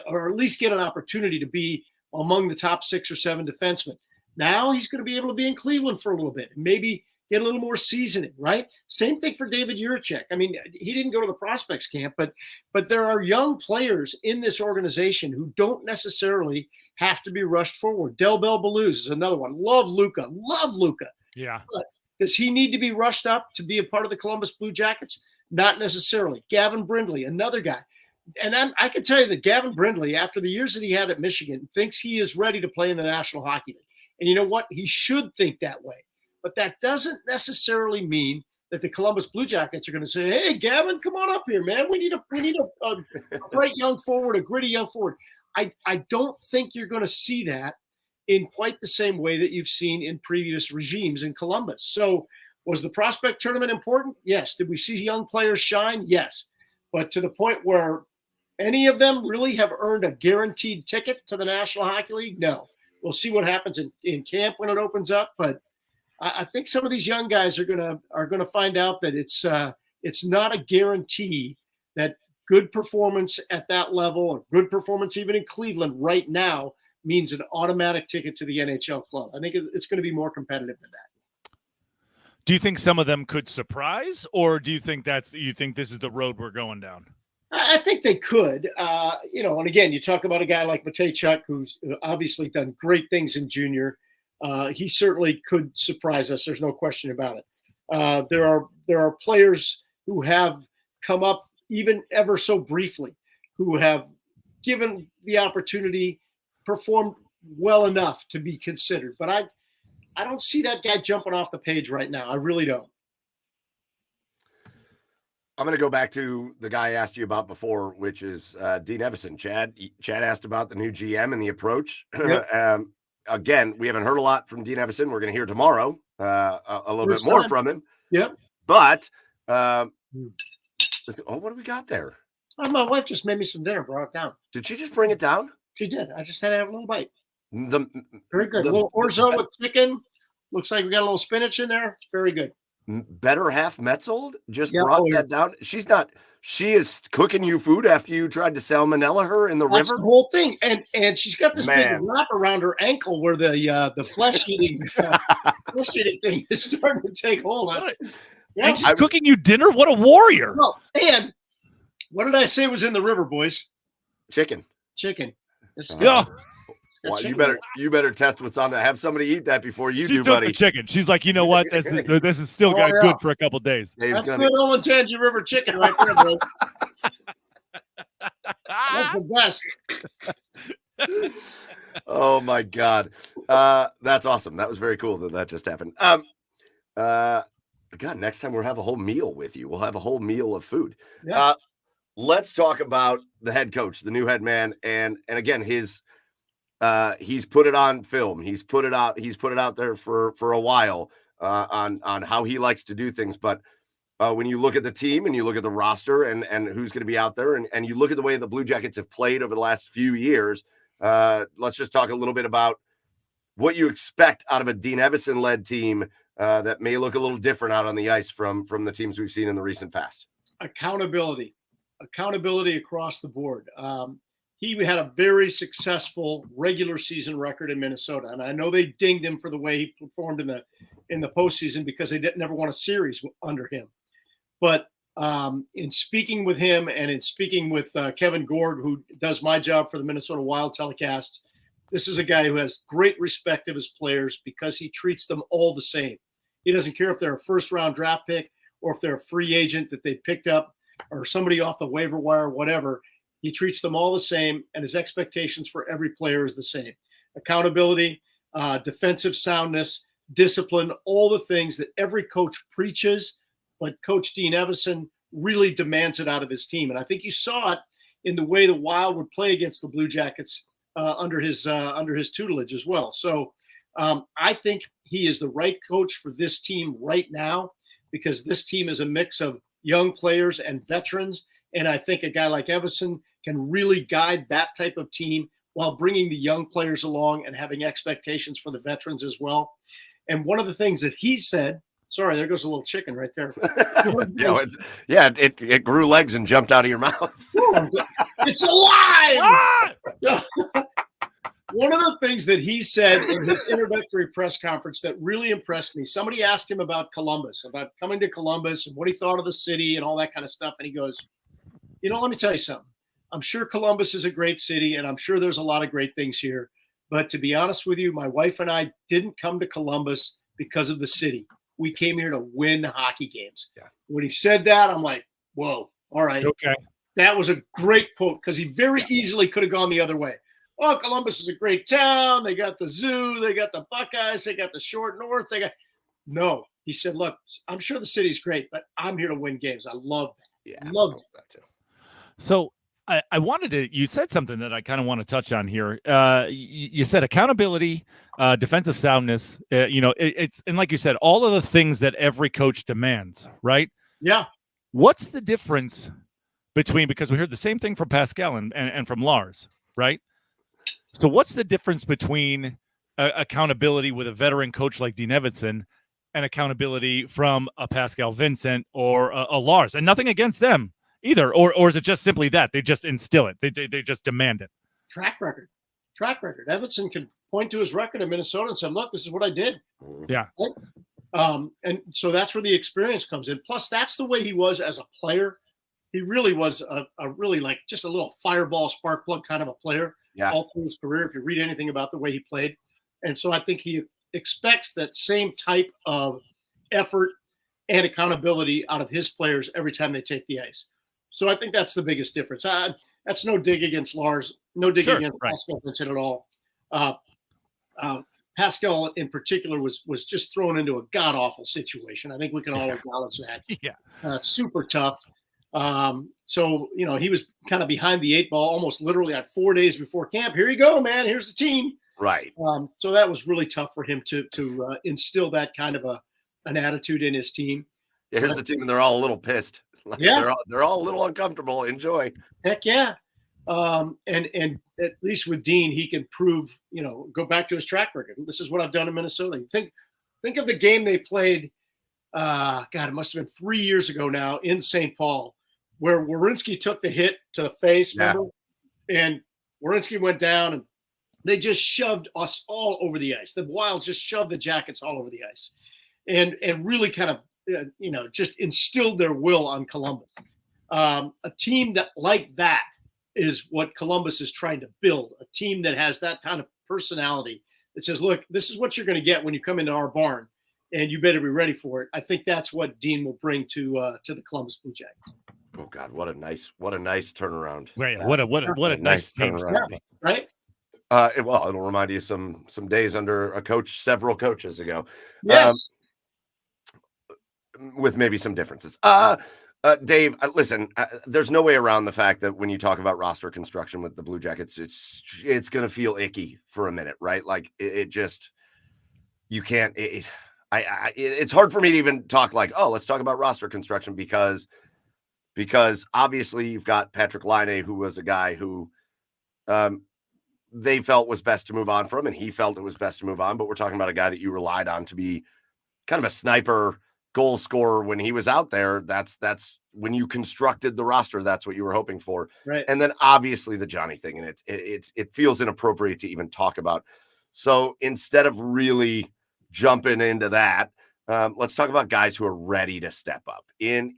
or at least get an opportunity to be among the top 6 or 7 defensemen? Now he's going to be able to be in Cleveland for a little bit, and maybe get a little more seasoning, right? Same thing for David Juracek. I mean, he didn't go to the prospects camp, but there are young players in this organization who don't necessarily have to be rushed forward. Del Bell Baluz is another one. Love Luka. Yeah. But does he need to be rushed up to be a part of the Columbus Blue Jackets? Not necessarily. Gavin Brindley, another guy. And I can tell you that Gavin Brindley, after the years that he had at Michigan, thinks he is ready to play in the National Hockey League. And you know what? He should think that way. But that doesn't necessarily mean that the Columbus Blue Jackets are going to say, "Hey, Gavin, come on up here, man. We need a bright young forward, a gritty young forward." I don't think you're going to see that in quite the same way that you've seen in previous regimes in Columbus. So was the prospect tournament important? Yes. Did we see young players shine? Yes. But to the point where any of them really have earned a guaranteed ticket to the National Hockey League? No. We'll see what happens in camp when it opens up. But I think some of these young guys are gonna find out that it's not a guarantee that good performance at that level or good performance even in Cleveland right now means an automatic ticket to the NHL club. I think it's going to be more competitive than that. Do you think some of them could surprise, or do you think this is the road we're going down? I think they could. And again, you talk about a guy like Matejchuk, who's obviously done great things in junior. He certainly could surprise us. There's no question about it. There are players who have come up even ever so briefly, who have given the opportunity, performed well enough to be considered. But I don't see that guy jumping off the page right now. I really don't. I'm going to go back to the guy I asked you about before, which is Dean Evason. Chad asked about the new GM and the approach. Yep. Again, we haven't heard a lot from Dean Evason. We're going to hear tomorrow a little bit more from him. Yep. But what do we got there? Oh, my wife just made me some dinner, brought it down. Did she just bring it down? She did. I just had to have a little bite. Very good. A little orzo with chicken. Looks like we got a little spinach in there. Very good. Better half Maetzold just brought that down. She is cooking you food after you tried to salmonella her in the river. That's the whole thing. And she's got this big wrap around her ankle where the flesh eating thing is starting to take hold. And she's cooking you dinner? What a warrior. Well, and what did I say was in the river, boys? Chicken. Well, you better test what's on that. Have somebody eat that before you do, buddy. The chicken. She's like, you know what? This is still got good for a couple days. That's good old Tangy River chicken right there, bro. That's the best. Oh my God, that's awesome. That was very cool that just happened. God, next time we'll have a whole meal with you. We'll have a whole meal of food. Yeah. Let's talk about the head coach, the new head man, and again he's put it on film. He's put it out there for a while on how he likes to do things. But when you look at the team and you look at the roster and who's going to be out there and you look at the way the Blue Jackets have played over the last few years, let's just talk a little bit about what you expect out of a Dean Evason-led team that may look a little different out on the ice from the teams we've seen in the recent past. Accountability across the board. He had a very successful regular season record in Minnesota, and I know they dinged him for the way he performed in the postseason because they never won a series under him. But in speaking with him and in speaking with Kevin Gord, who does my job for the Minnesota Wild telecast, this is a guy who has great respect of his players because he treats them all the same. He doesn't care if they're a first-round draft pick or if they're a free agent that they picked up or somebody off the waiver wire, whatever. He treats them all the same, and his expectations for every player is the same. Accountability, defensive soundness, discipline, all the things that every coach preaches, but Coach Dean Evason really demands it out of his team. And I think you saw it in the way the Wild would play against the Blue Jackets under his tutelage as well. So I think he is the right coach for this team right now, because this team is a mix of young players and veterans. And I think a guy like Everson can really guide that type of team while bringing the young players along and having expectations for the veterans as well. And one of the things that he said, sorry, there goes a little chicken right there. It grew legs and jumped out of your mouth. It's alive! One of the things that he said in his introductory press conference that really impressed me, somebody asked him about Columbus, about coming to Columbus and what he thought of the city and all that kind of stuff. And he goes, let me tell you something. I'm sure Columbus is a great city, and I'm sure there's a lot of great things here. But to be honest with you, my wife and I didn't come to Columbus because of the city. We came here to win hockey games. Yeah. When he said that, I'm like, whoa, all right. Okay. That was a great quote, because he very easily could have gone the other way. Oh, Columbus is a great town. They got the zoo. They got the Buckeyes. They got the short north. No. He said, look, I'm sure the city's great, but I'm here to win games. I love that. Yeah, love that too. So I wanted to, you said something that I kind of want to touch on here. You said accountability, defensive soundness, it's, and like you said, all of the things that every coach demands, right? Yeah. What's the difference between, because we heard the same thing from Pascal and from Lars, right? So what's the difference between accountability with a veteran coach like Dean Evanson and accountability from a Pascal Vincent or a Lars? And nothing against them either. Or is it just simply that they just instill it? They just demand it. Track record. Evanson can point to his record in Minnesota and say, look, this is what I did. Yeah. And so that's where the experience comes in. Plus, that's the way he was as a player. He really was a really like just a little fireball, spark plug kind of a player. Yeah. All through his career, if you read anything about the way he played. And so I think he expects that same type of effort and accountability out of his players every time they take the ice. So I think that's the biggest difference. That's no dig against Lars, no dig against Pascal Vincent at all. Pascal in particular was just thrown into a god-awful situation. I think we can all acknowledge that. Yeah. Super tough. So, he was kind of behind the eight ball, almost literally at 4 days before camp. Here you go, man. Here's the team. Right. So that was really tough for him to instill that kind of an attitude in his team. Yeah, here's the team, and they're all a little pissed. Yeah. They're all a little uncomfortable. Enjoy. Heck yeah. And at least with Dean, he can prove, go back to his track record. This is what I've done in Minnesota. Think of the game they played. It must have been 3 years ago now in St. Paul, where Werenski took the hit to the face, remember? And Werenski went down, and they just shoved us all over the ice. The Wild just shoved the Jackets all over the ice, and really kind of, just instilled their will on Columbus. A team that like that is what Columbus is trying to build. A team that has that kind of personality that says, look, this is what you're going to get when you come into our barn, and you better be ready for it. I think that's what Dean will bring to the Columbus Blue Jackets. Oh God, what a nice turnaround! Right, what a nice turnaround, yeah, right? It'll remind you some days under a coach several coaches ago. Yes, with maybe some differences. Dave, listen, there's no way around the fact that when you talk about roster construction with the Blue Jackets, it's going to feel icky for a minute, right? Like it just, you can't. It's hard for me to even talk like, oh, let's talk about roster construction because obviously you've got Patrick Laine, who was a guy who they felt was best to move on from, and he felt it was best to move on. But we're talking about a guy that you relied on to be kind of a sniper goal scorer when he was out there. That's when you constructed the roster, that's what you were hoping for. Right. And then obviously the Johnny thing, and it feels inappropriate to even talk about. So instead of really jumping into that, let's talk about guys who are ready to step up in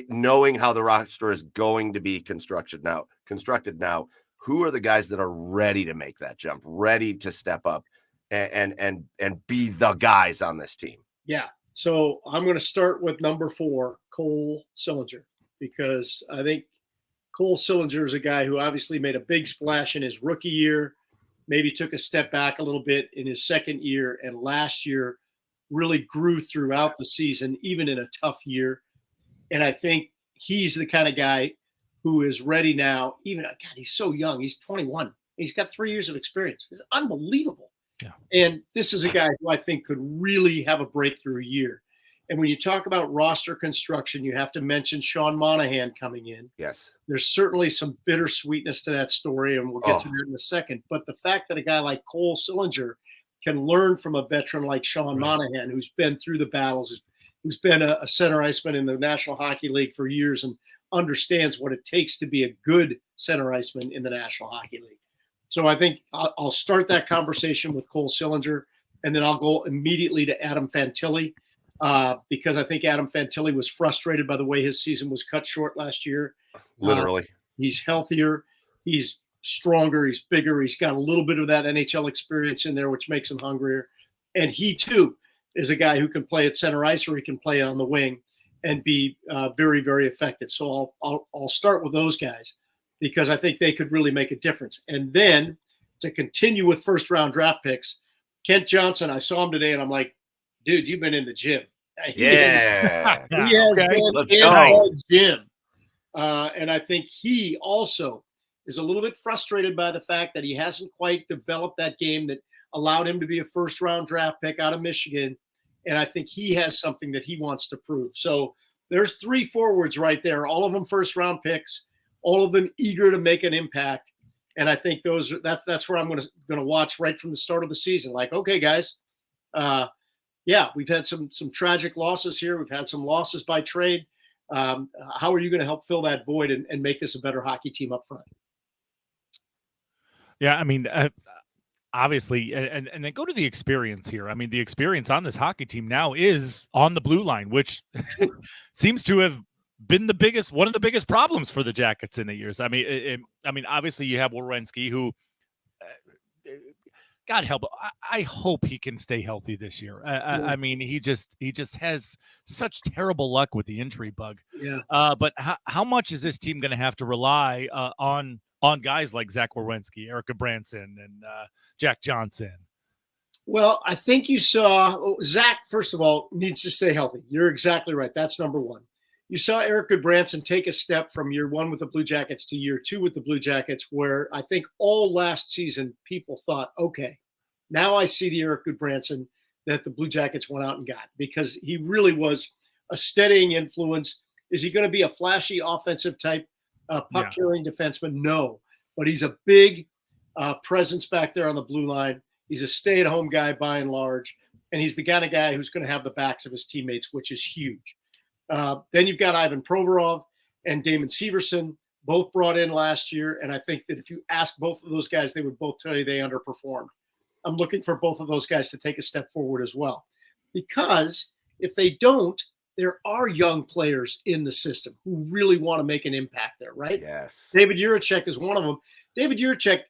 knowing how the roster is going to be constructed now. Who are the guys that are ready to make that jump, ready to step up and be the guys on this team? Yeah. So I'm going to start with number 4, Cole Sillinger, because I think Cole Sillinger is a guy who obviously made a big splash in his rookie year, maybe took a step back a little bit in his second year, and last year really grew throughout the season, even in a tough year. And I think he's the kind of guy who is ready now. Even, God, he's so young. He's 21. He's got 3 years of experience. It's unbelievable. Yeah. And this is a guy who I think could really have a breakthrough year. And when you talk about roster construction, you have to mention Sean Monahan coming in. Yes. There's certainly some bittersweetness to that story, and we'll get to that in a second. But the fact that a guy like Cole Sillinger can learn from a veteran like Sean Monahan, who's been through the battles, who's been a center iceman in the National Hockey League for years and understands what it takes to be a good center iceman in the National Hockey League. So I think I'll start that conversation with Cole Sillinger, and then I'll go immediately to Adam Fantilli. Because I think Adam Fantilli was frustrated by the way his season was cut short last year. Literally. He's healthier. He's stronger. He's bigger. He's got a little bit of that NHL experience in there, which makes him hungrier. And he, too, is a guy who can play at center ice or he can play on the wing and be very, very effective. So I'll start with those guys because I think they could really make a difference. And then to continue with first-round draft picks, Kent Johnson, I saw him today, and I'm like, dude, you've been in the gym. He has been in the gym. And I think he also is a little bit frustrated by the fact that he hasn't quite developed that game that allowed him to be a first-round draft pick out of Michigan. And I think he has something that he wants to prove. So there's 3 forwards right there, all of them first-round picks, all of them eager to make an impact. And I think that's where I'm going to watch right from the start of the season. Like, okay, guys, yeah, we've had some tragic losses here. We've had some losses by trade. How are you going to help fill that void and make this a better hockey team up front? Yeah, I mean, obviously, and then go to the experience here. I mean, the experience on this hockey team now is on the blue line, which seems to have been one of the biggest problems for the Jackets in the years. I mean, obviously you have Werenski, who, God help, I hope he can stay healthy this year. I mean, he just has such terrible luck with the injury bug. Yeah. But how much is this team going to have to rely on guys like Zach Werenski, Erica Branson, and Jack Johnson? Well, I think you saw Zach, first of all, needs to stay healthy. You're exactly right. That's number one. You saw Erica Branson take a step from year 1 with the Blue Jackets to year 2 with the Blue Jackets, where I think all last season people thought, okay, now I see the Erica Branson that the Blue Jackets went out and got, because he really was a steadying influence. Is he going to be a flashy offensive type puck-carrying defenseman? No, but he's a big presence back there on the blue line. He's a stay-at-home guy by and large, and he's the kind of guy who's going to have the backs of his teammates, which is huge. Then you've got Ivan Provorov and Damon Severson, both brought in last year, and I think that if you ask both of those guys, they would both tell you they underperformed. I'm looking for both of those guys to take a step forward as well, because if they don't, there are young players in the system who really want to make an impact there, right? Yes. David Jiricek is one of them. David Jiricek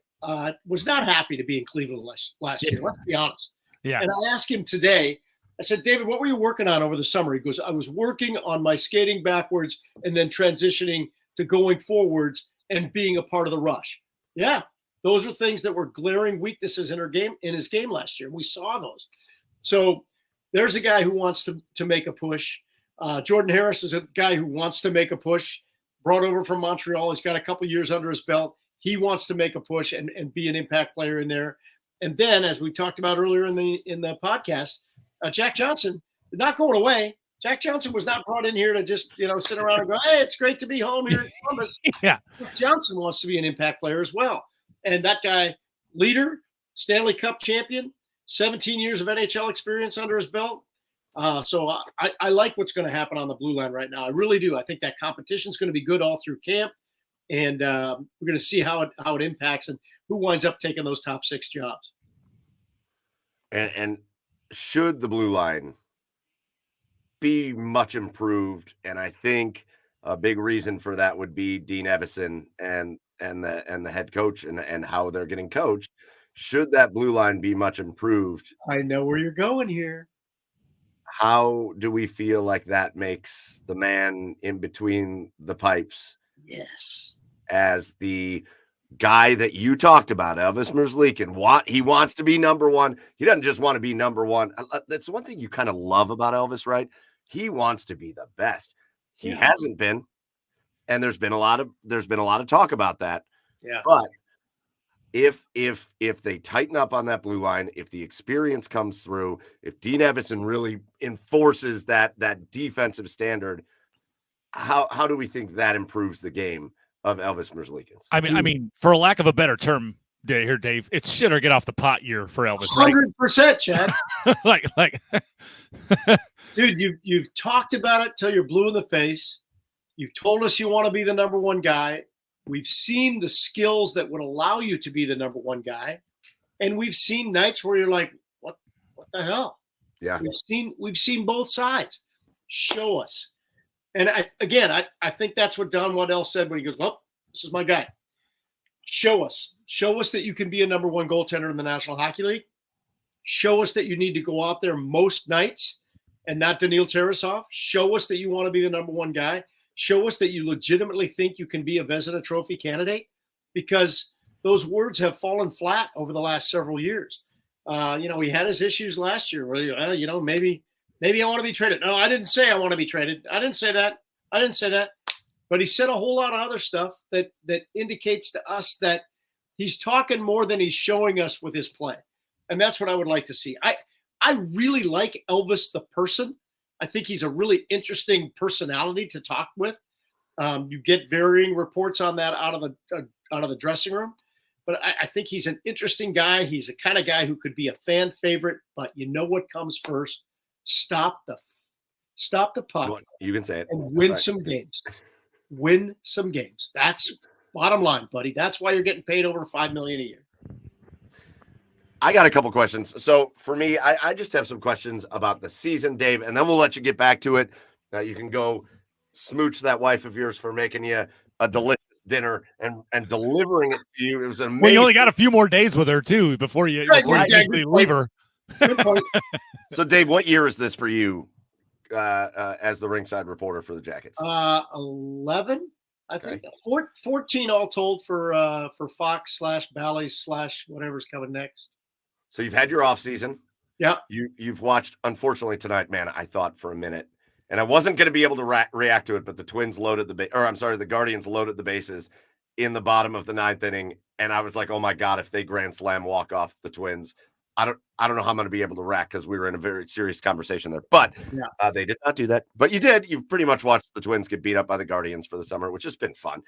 was not happy to be in Cleveland last year. Let's be honest. Yeah. And I asked him today, I said, David, what were you working on over the summer? He goes, I was working on my skating backwards and then transitioning to going forwards and being a part of the rush. Yeah. Those are things that were glaring weaknesses in his game last year. We saw those. So there's a guy who wants to make a push. Jordan Harris is a guy who wants to make a push, brought over from Montreal. He's got a couple years under his belt. He wants to make a push and be an impact player in there. And then, as we talked about earlier in the podcast, Jack Johnson is not going away. Jack Johnson was not brought in here to just, sit around and go, hey, it's great to be home here in Columbus. Yeah. Jack Johnson wants to be an impact player as well. And that guy, leader, Stanley Cup champion, 17 years of NHL experience under his belt. So I like what's going to happen on the blue line right now. I really do. I think that competition is going to be good all through camp. And we're going to see how it impacts and who winds up taking those top 6 jobs. And should the blue line be much improved, and I think a big reason for that would be Dean Evison and the head coach and how they're getting coached. Should that blue line be much improved? I know where you're going here. How do we feel like that makes the man in between the pipes? Yes. As the guy that you talked about, Elvis Merzlikins, he wants to be number one. He doesn't just want to be number one. That's one thing you kind of love about Elvis, right? He wants to be the best. He hasn't been, and there's been a lot of talk about that. Yeah. But if they tighten up on that blue line, if the experience comes through, if Dean Evison really enforces that defensive standard, how do we think that improves the game of Elvis Merzlikins? I mean, for a lack of a better term, Dave, it's shit or get off the pot year for Elvis, right? 100%, Chad. like, dude, you've talked about it till you're blue in the face. You've told us you want to be the number one guy. We've seen the skills that would allow you to be the number one guy, and we've seen nights where you're like, "What the hell?" Yeah, we've seen both sides. Show us. And I think that's what Don Waddell said when he goes, "Well, this is my guy. Show us that you can be a number one goaltender in the National Hockey League. Show us that you need to go out there most nights and not Daniil Tarasov. Show us that you want to be the number one guy. Show us that you legitimately think you can be a Vezina Trophy candidate, because those words have fallen flat over the last several years. He had his issues last year where, maybe I want to be traded. No, I didn't say I want to be traded. I didn't say that. But he said a whole lot of other stuff that indicates to us that he's talking more than he's showing us with his play. And that's what I would like to see. I really like Elvis the person. I think he's a really interesting personality to talk with. You get varying reports on that out of the dressing room, but I think he's an interesting guy. He's the kind of guy who could be a fan favorite. But you know what comes first? Stop the puck. You can say it and win some games. Win some games. That's bottom line, buddy. That's why you're getting paid over $5 million a year. I got a couple questions. So for me, I just have some questions about the season, Dave, and then we'll let you get back to it. You can go smooch that wife of yours for making you a delicious dinner and delivering it to you. It was amazing. Well, you only got a few more days with her too before you actually leave her. So, Dave, what year is this for you as the Rinkside reporter for the Jackets? 11, I think. 14 all told for Fox / Bally's / whatever's coming next. So you've had your off season. Yeah. You've watched, unfortunately, tonight, man, I thought for a minute, and I wasn't going to be able to react to it, but the the Guardians loaded the bases in the bottom of the ninth inning, and I was like, oh my God, if they grand slam walk off the Twins, I don't know how I'm going to be able to react, because we were in a very serious conversation there. But they did not do that. But you did. You've pretty much watched the Twins get beat up by the Guardians for the summer, which has been fun.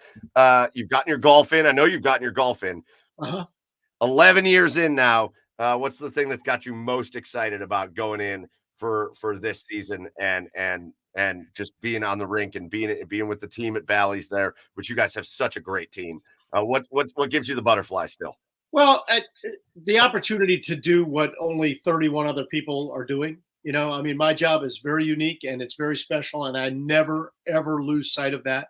You've gotten your golf in. I know you've gotten your golf in. 11 years in now. What's the thing that's got you most excited about going in for this season and just being on the rink and being with the team at Bally's there, which you guys have such a great team? What gives you the butterfly still? Well, the opportunity to do what only 31 other people are doing. My job is very unique and it's very special, and I never, ever lose sight of that.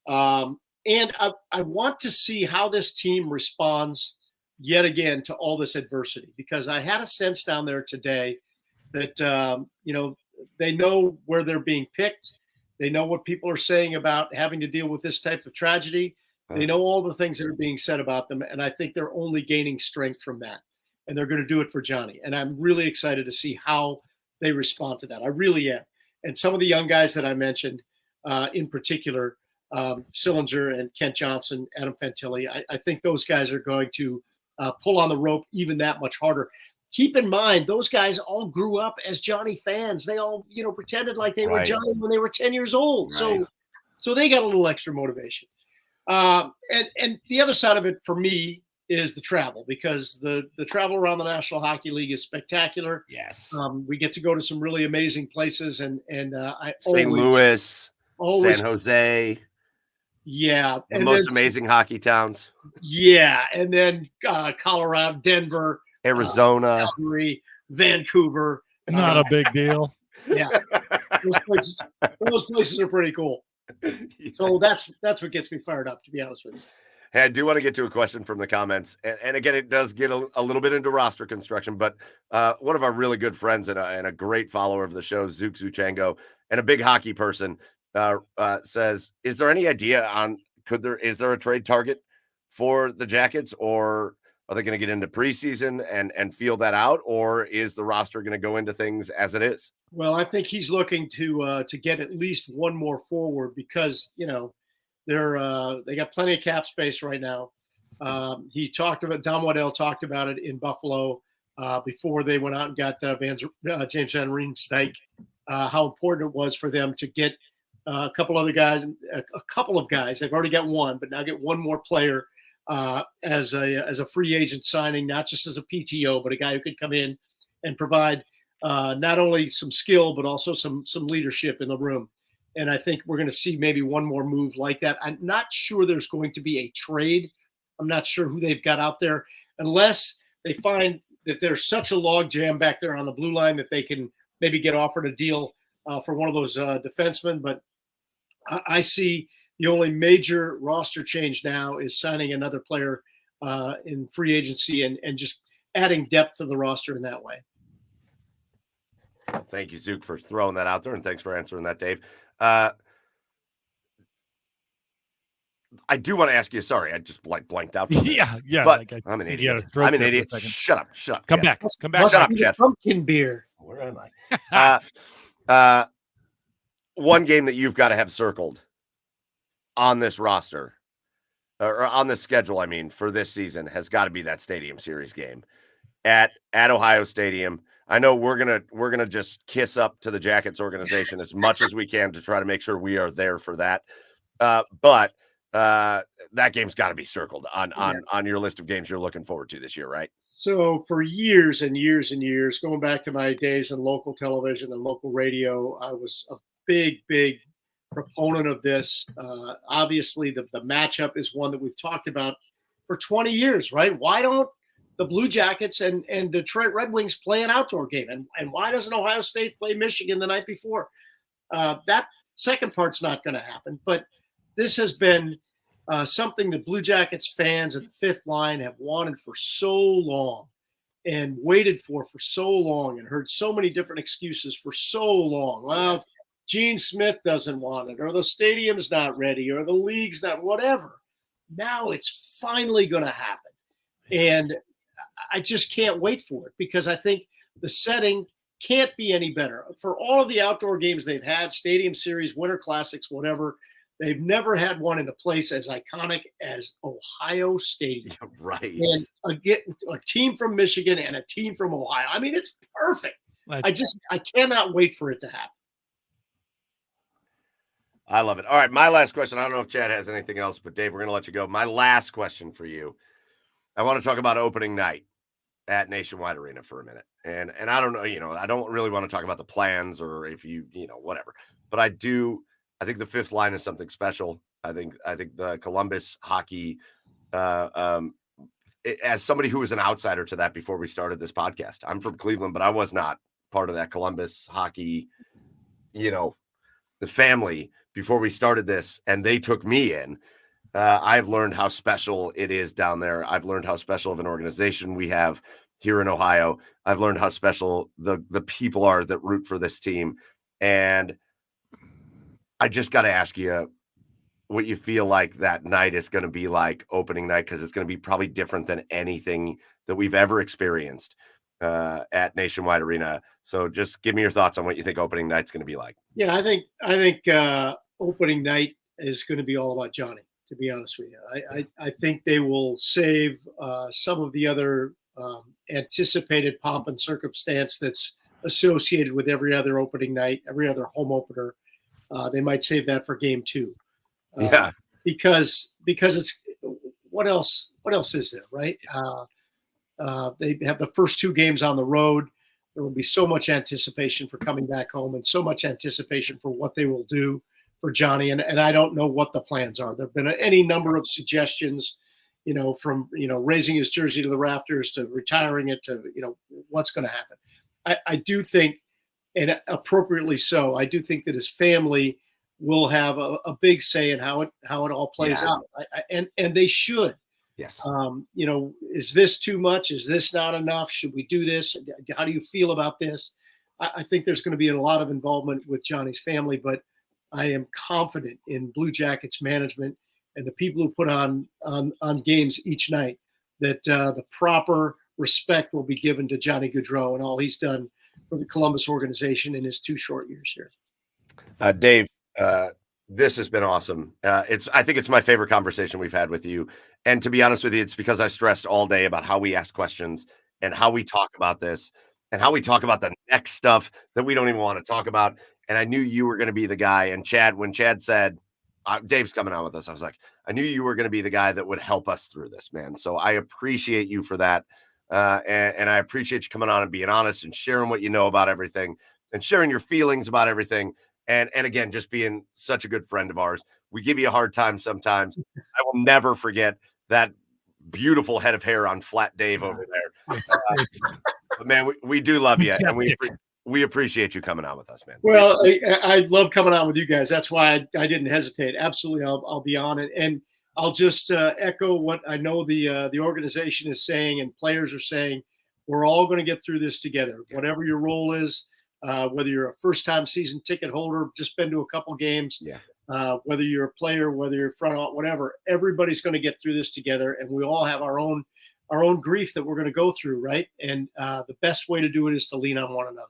And I want to see how this team responds yet again to all this adversity, because I had a sense down there today that, they know where they're being picked. They know what people are saying about having to deal with this type of tragedy. They know all the things that are being said about them, and I think they're only gaining strength from that, and they're going to do it for Johnny. And I'm really excited to see how they respond to that. I really am. And some of the young guys that I mentioned, in particular, Sillinger and Kent Johnson, Adam Fantilli, I think those guys are going to pull on the rope even that much harder. Keep in mind, those guys all grew up as Johnny fans. They all, pretended like they were Johnny when they were 10 years old. Right. So they got a little extra motivation. And the other side of it for me is the travel, because the travel around the National Hockey League is spectacular. Yes. We get to go to some really amazing places, and I St. Louis, San Jose. Yeah. The most amazing hockey towns. Yeah. And then Colorado, Denver, Arizona, Calgary, Vancouver. Not a big deal. Yeah. Those places are pretty cool. So that's what gets me fired up, to be honest with you. Hey, I do want to get to a question from the comments. And again, it does get a little bit into roster construction, but one of our really good friends and a great follower of the show, Zook Zuchango, and a big hockey person, says, is there any idea on, is there a trade target for the Jackets, or are they going to get into preseason and feel that out, or is the roster going to go into things as it is? Well, I think he's looking to get at least one more forward, because they got plenty of cap space right now. Don Waddell talked about it in Buffalo before they went out and got James Van Riemsdyk, how important it was for them to get a couple of guys. They've already got one, but now get one more player as a free agent signing, not just as a PTO, but a guy who could come in and provide not only some skill, but also some leadership in the room. And I think we're going to see maybe one more move like that. I'm not sure there's going to be a trade. I'm not sure who they've got out there, unless they find that there's such a log jam back there on the blue line that they can maybe get offered a deal for one of those defensemen. But I see the only major roster change now is signing another player in free agency and just adding depth to the roster in that way. Thank you, Zook, for throwing that out there, and thanks for answering that, Dave. I do want to ask you. Sorry, I just blanked out. Yeah. But I'm an idiot. I'm an idiot. Shut up. Come back. Shut up, Chad. Pumpkin beer. Where am I? One game that you've got to have circled on this roster, or on this schedule, I mean, for this season, has got to be that Stadium Series game at Ohio Stadium. I know we're gonna just kiss up to the Jackets organization as much as we can to try to make sure we are there for that. But that game's got to be circled on your list of games you're looking forward to this year, right? So for years and years and years, going back to my days in local television and local radio, I was a big proponent of this. Obviously, the matchup is one that we've talked about for 20 years, right? Why don't the Blue Jackets and Detroit Red Wings play an outdoor game? And why doesn't Ohio State play Michigan the night before? That second part's not going to happen. But this has been something that Blue Jackets fans at the fifth line have wanted for so long and waited for so long and heard so many different excuses for so long. Well, Gene Smith doesn't want it, or the stadium's not ready, or the league's not, whatever. Now it's finally going to happen. And I just can't wait for it, because I think the setting can't be any better. For all of the outdoor games they've had, Stadium Series, Winter Classics, whatever, they've never had one in a place as iconic as Ohio Stadium. Right. And a team from Michigan and a team from Ohio. I mean, it's perfect. I cannot wait for it to happen. I love it. All right, my last question. I don't know if Chad has anything else, but Dave, we're going to let you go. My last question for you. I want to talk about opening night at Nationwide Arena for a minute. And I don't know, I don't really want to talk about the plans or if whatever. But I think the fifth line is something special. I think the Columbus hockey, as somebody who was an outsider to that before we started this podcast, I'm from Cleveland, but I was not part of that Columbus hockey, the family before we started this, and they took me in. I've learned how special it is down there. I've learned how special of an organization we have here in Ohio. I've learned how special the people are that root for this team. And I just got to ask you what you feel like that night is going to be like, opening night, because it's going to be probably different than anything that we've ever experienced at Nationwide Arena. So just give me your thoughts on what you think opening night's going to be like. Yeah, I think opening night is going to be all about Johnny, to be honest with you. I think they will save some of the other anticipated pomp and circumstance that's associated with every other opening night, every other home opener. They might save that for game two. Because it's what else is there, right? They have the first two games on the road. There will be so much anticipation for coming back home and so much anticipation for what they will do for Johnny. And I don't know what the plans are. There have been any number of suggestions, from, raising his jersey to the rafters to retiring it to, what's going to happen. I do think, and appropriately so, I do think that his family will have a big say in how it all plays out. And they should. Yes. Is this too much? Is this not enough? Should we do this? How do you feel about this? I think there's going to be a lot of involvement with Johnny's family, but I am confident in Blue Jackets management and the people who put on games each night that the proper respect will be given to Johnny Gaudreau and all he's done for the Columbus organization in his 2 short years here. Dave, This has been awesome. I think it's my favorite conversation we've had with you. And to be honest with you, it's because I stressed all day about how we ask questions and how we talk about this and how we talk about the next stuff that we don't even want to talk about. And I knew you were going to be the guy. And Chad, when Chad said, Dave's coming on with us, I was like, I knew you were going to be the guy that would help us through this, man. So I appreciate you for that. And I appreciate you coming on and being honest and sharing what you know about everything and sharing your feelings about everything. And again, just being such a good friend of ours. We give you a hard time sometimes. I will never forget that beautiful head of hair on Flat Dave over there. But man, we do love you, and we appreciate you coming on with us, man. Well, I love coming on with you guys. That's why I didn't hesitate. Absolutely, I'll be on it, and I'll just echo what I know the organization is saying and players are saying. We're all going to get through this together, whatever your role is. Whether you're a first-time season ticket holder, just been to a couple games, whether you're a player, whether you're front office, whatever, everybody's going to get through this together, and we all have our own grief that we're going to go through, right? And the best way to do it is to lean on one another.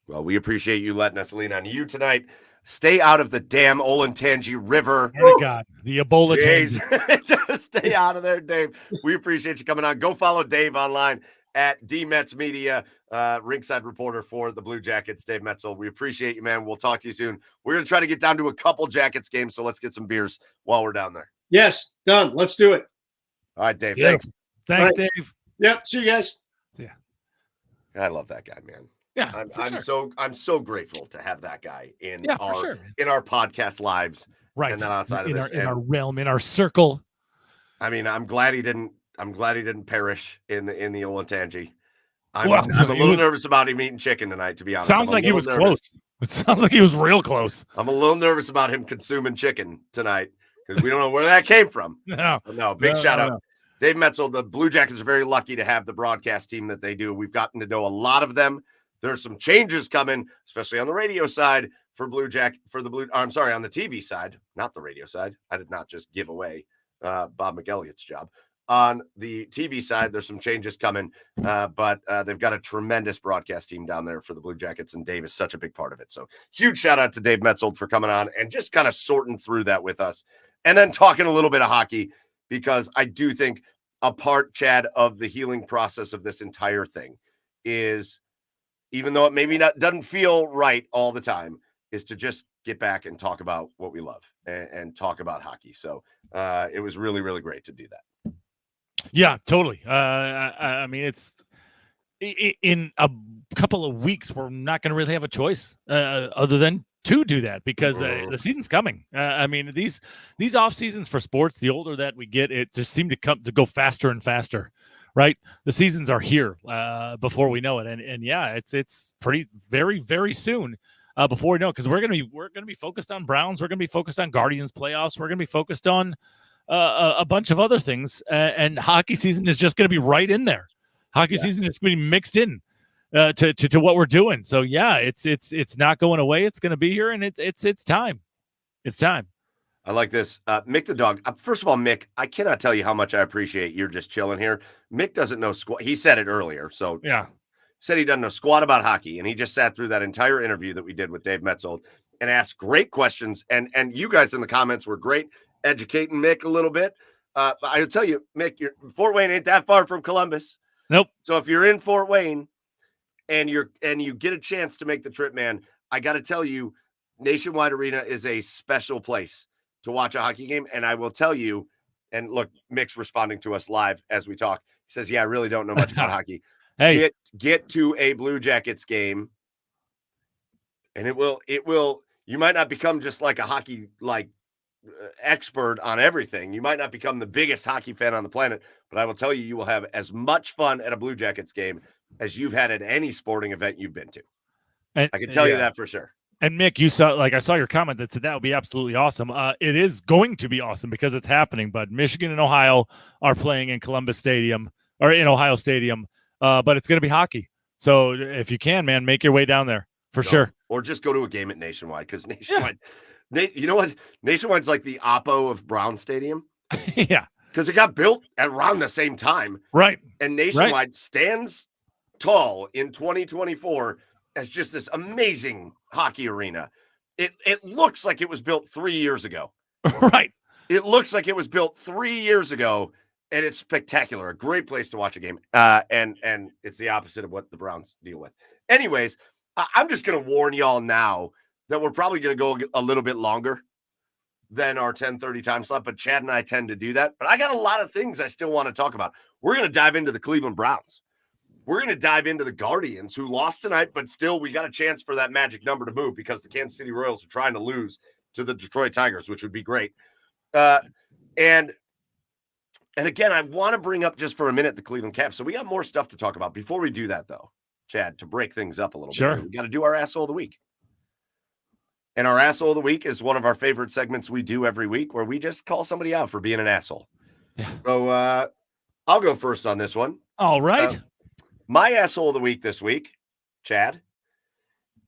Well, we appreciate you letting us lean on you tonight. Stay out of the damn Olentangy River. Oh, God, the Ebola Tangy. Just stay out of there, Dave. We appreciate you coming on. Go follow Dave online at DMets Media, Rinkside reporter for the Blue Jackets, Dave Maetzold. We appreciate you, man. We'll talk to you soon. We're going to try to get down to a couple Jackets games, so let's get some beers while we're down there. Yes, done. Let's do it. All right, Dave. Yep. Thanks, Dave. Yep. See you guys. Yeah. I love that guy, man. Yeah, I'm so grateful to have that guy in our podcast lives, right? And then outside of this, in our realm, in our circle. I mean, I'm glad he didn't perish in the Olentangy. I'm a little nervous about him eating chicken tonight, to be honest. Sounds like he was close. It sounds like he was real close. I'm a little nervous about him consuming chicken tonight because we don't know where that came from. No, big shout out. Dave Maetzold. The Blue Jackets are very lucky to have the broadcast team that they do. We've gotten to know a lot of them. There's some changes coming, especially on the radio side on the TV side, not the radio side. I did not just give away Bob McElliott's job. On the TV side, there's some changes coming, but they've got a tremendous broadcast team down there for the Blue Jackets, and Dave is such a big part of it. So huge shout out to Dave Maetzold for coming on and just kind of sorting through that with us. And then talking a little bit of hockey, because I do think a part, Chad, of the healing process of this entire thing is, even though it doesn't feel right all the time, is to just get back and talk about what we love and talk about hockey. So it was really, really great to do that. Yeah, totally. I mean, it's in a couple of weeks, we're not going to really have a choice other than to do that because the season's coming. I mean, these off seasons for sports, the older that we get, it just seemed to go faster and faster. Right, the seasons are here before we know it, and yeah, it's pretty very, very soon before we know it, because we're gonna be focused on Browns, we're gonna be focused on Guardians playoffs, we're gonna be focused on a bunch of other things, and hockey season is just gonna be right in there. Hockey season is gonna be mixed in to what we're doing. So yeah, it's not going away. It's gonna be here, and it's time. It's time. I like this. Mick the dog. First of all, Mick, I cannot tell you how much I appreciate you're just chilling here. Mick doesn't know squat. He said it earlier. So yeah, said he doesn't know squat about hockey. And he just sat through that entire interview that we did with Dave Maetzold and asked great questions. And you guys in the comments were great, educating Mick a little bit. But I'll tell you, Mick, Fort Wayne ain't that far from Columbus. Nope. So if you're in Fort Wayne and you get a chance to make the trip, man, I got to tell you, Nationwide Arena is a special place to watch a hockey game. And I will tell you, and look, Mick's responding to us live as we talk. He says, yeah, I really don't know much about hockey. Hey, get to a Blue Jackets game, and it will, you might not become just like a hockey, expert on everything. You might not become the biggest hockey fan on the planet, but I will tell you, you will have as much fun at a Blue Jackets game as you've had at any sporting event you've been to. And, I can tell you that for sure. And Mick, I saw your comment that said that would be absolutely awesome. It is going to be awesome because it's happening. But Michigan and Ohio are playing in Columbus Stadium or in Ohio Stadium. But it's going to be hockey. So if you can, man, make your way down there for sure. Or just go to a game at Nationwide, because Nationwide, you know what? Nationwide's like the Oppo of Brown Stadium. Yeah, because it got built around the same time, right? And Nationwide stands tall in 2024 as just this amazing hockey arena. It looks like it was built 3 years ago. Right. It looks like it was built 3 years ago, and it's spectacular. A great place to watch a game. And it's the opposite of what the Browns deal with. Anyways, I'm just going to warn y'all now that we're probably going to go a little bit longer than our 10:30 time slot, but Chad and I tend to do that. But I got a lot of things I still want to talk about. We're going to dive into the Cleveland Browns. We're going to dive into the Guardians, who lost tonight, but still we got a chance for that magic number to move because the Kansas City Royals are trying to lose to the Detroit Tigers, which would be great. And again, I want to bring up just for a minute the Cleveland Cavs. So we got more stuff to talk about. Before we do that, though, Chad, to break things up a little bit, we got to do our asshole of the week. And our asshole of the week is one of our favorite segments we do every week where we just call somebody out for being an asshole. Yeah. So I'll go first on this one. All right. My asshole of the week this week, Chad,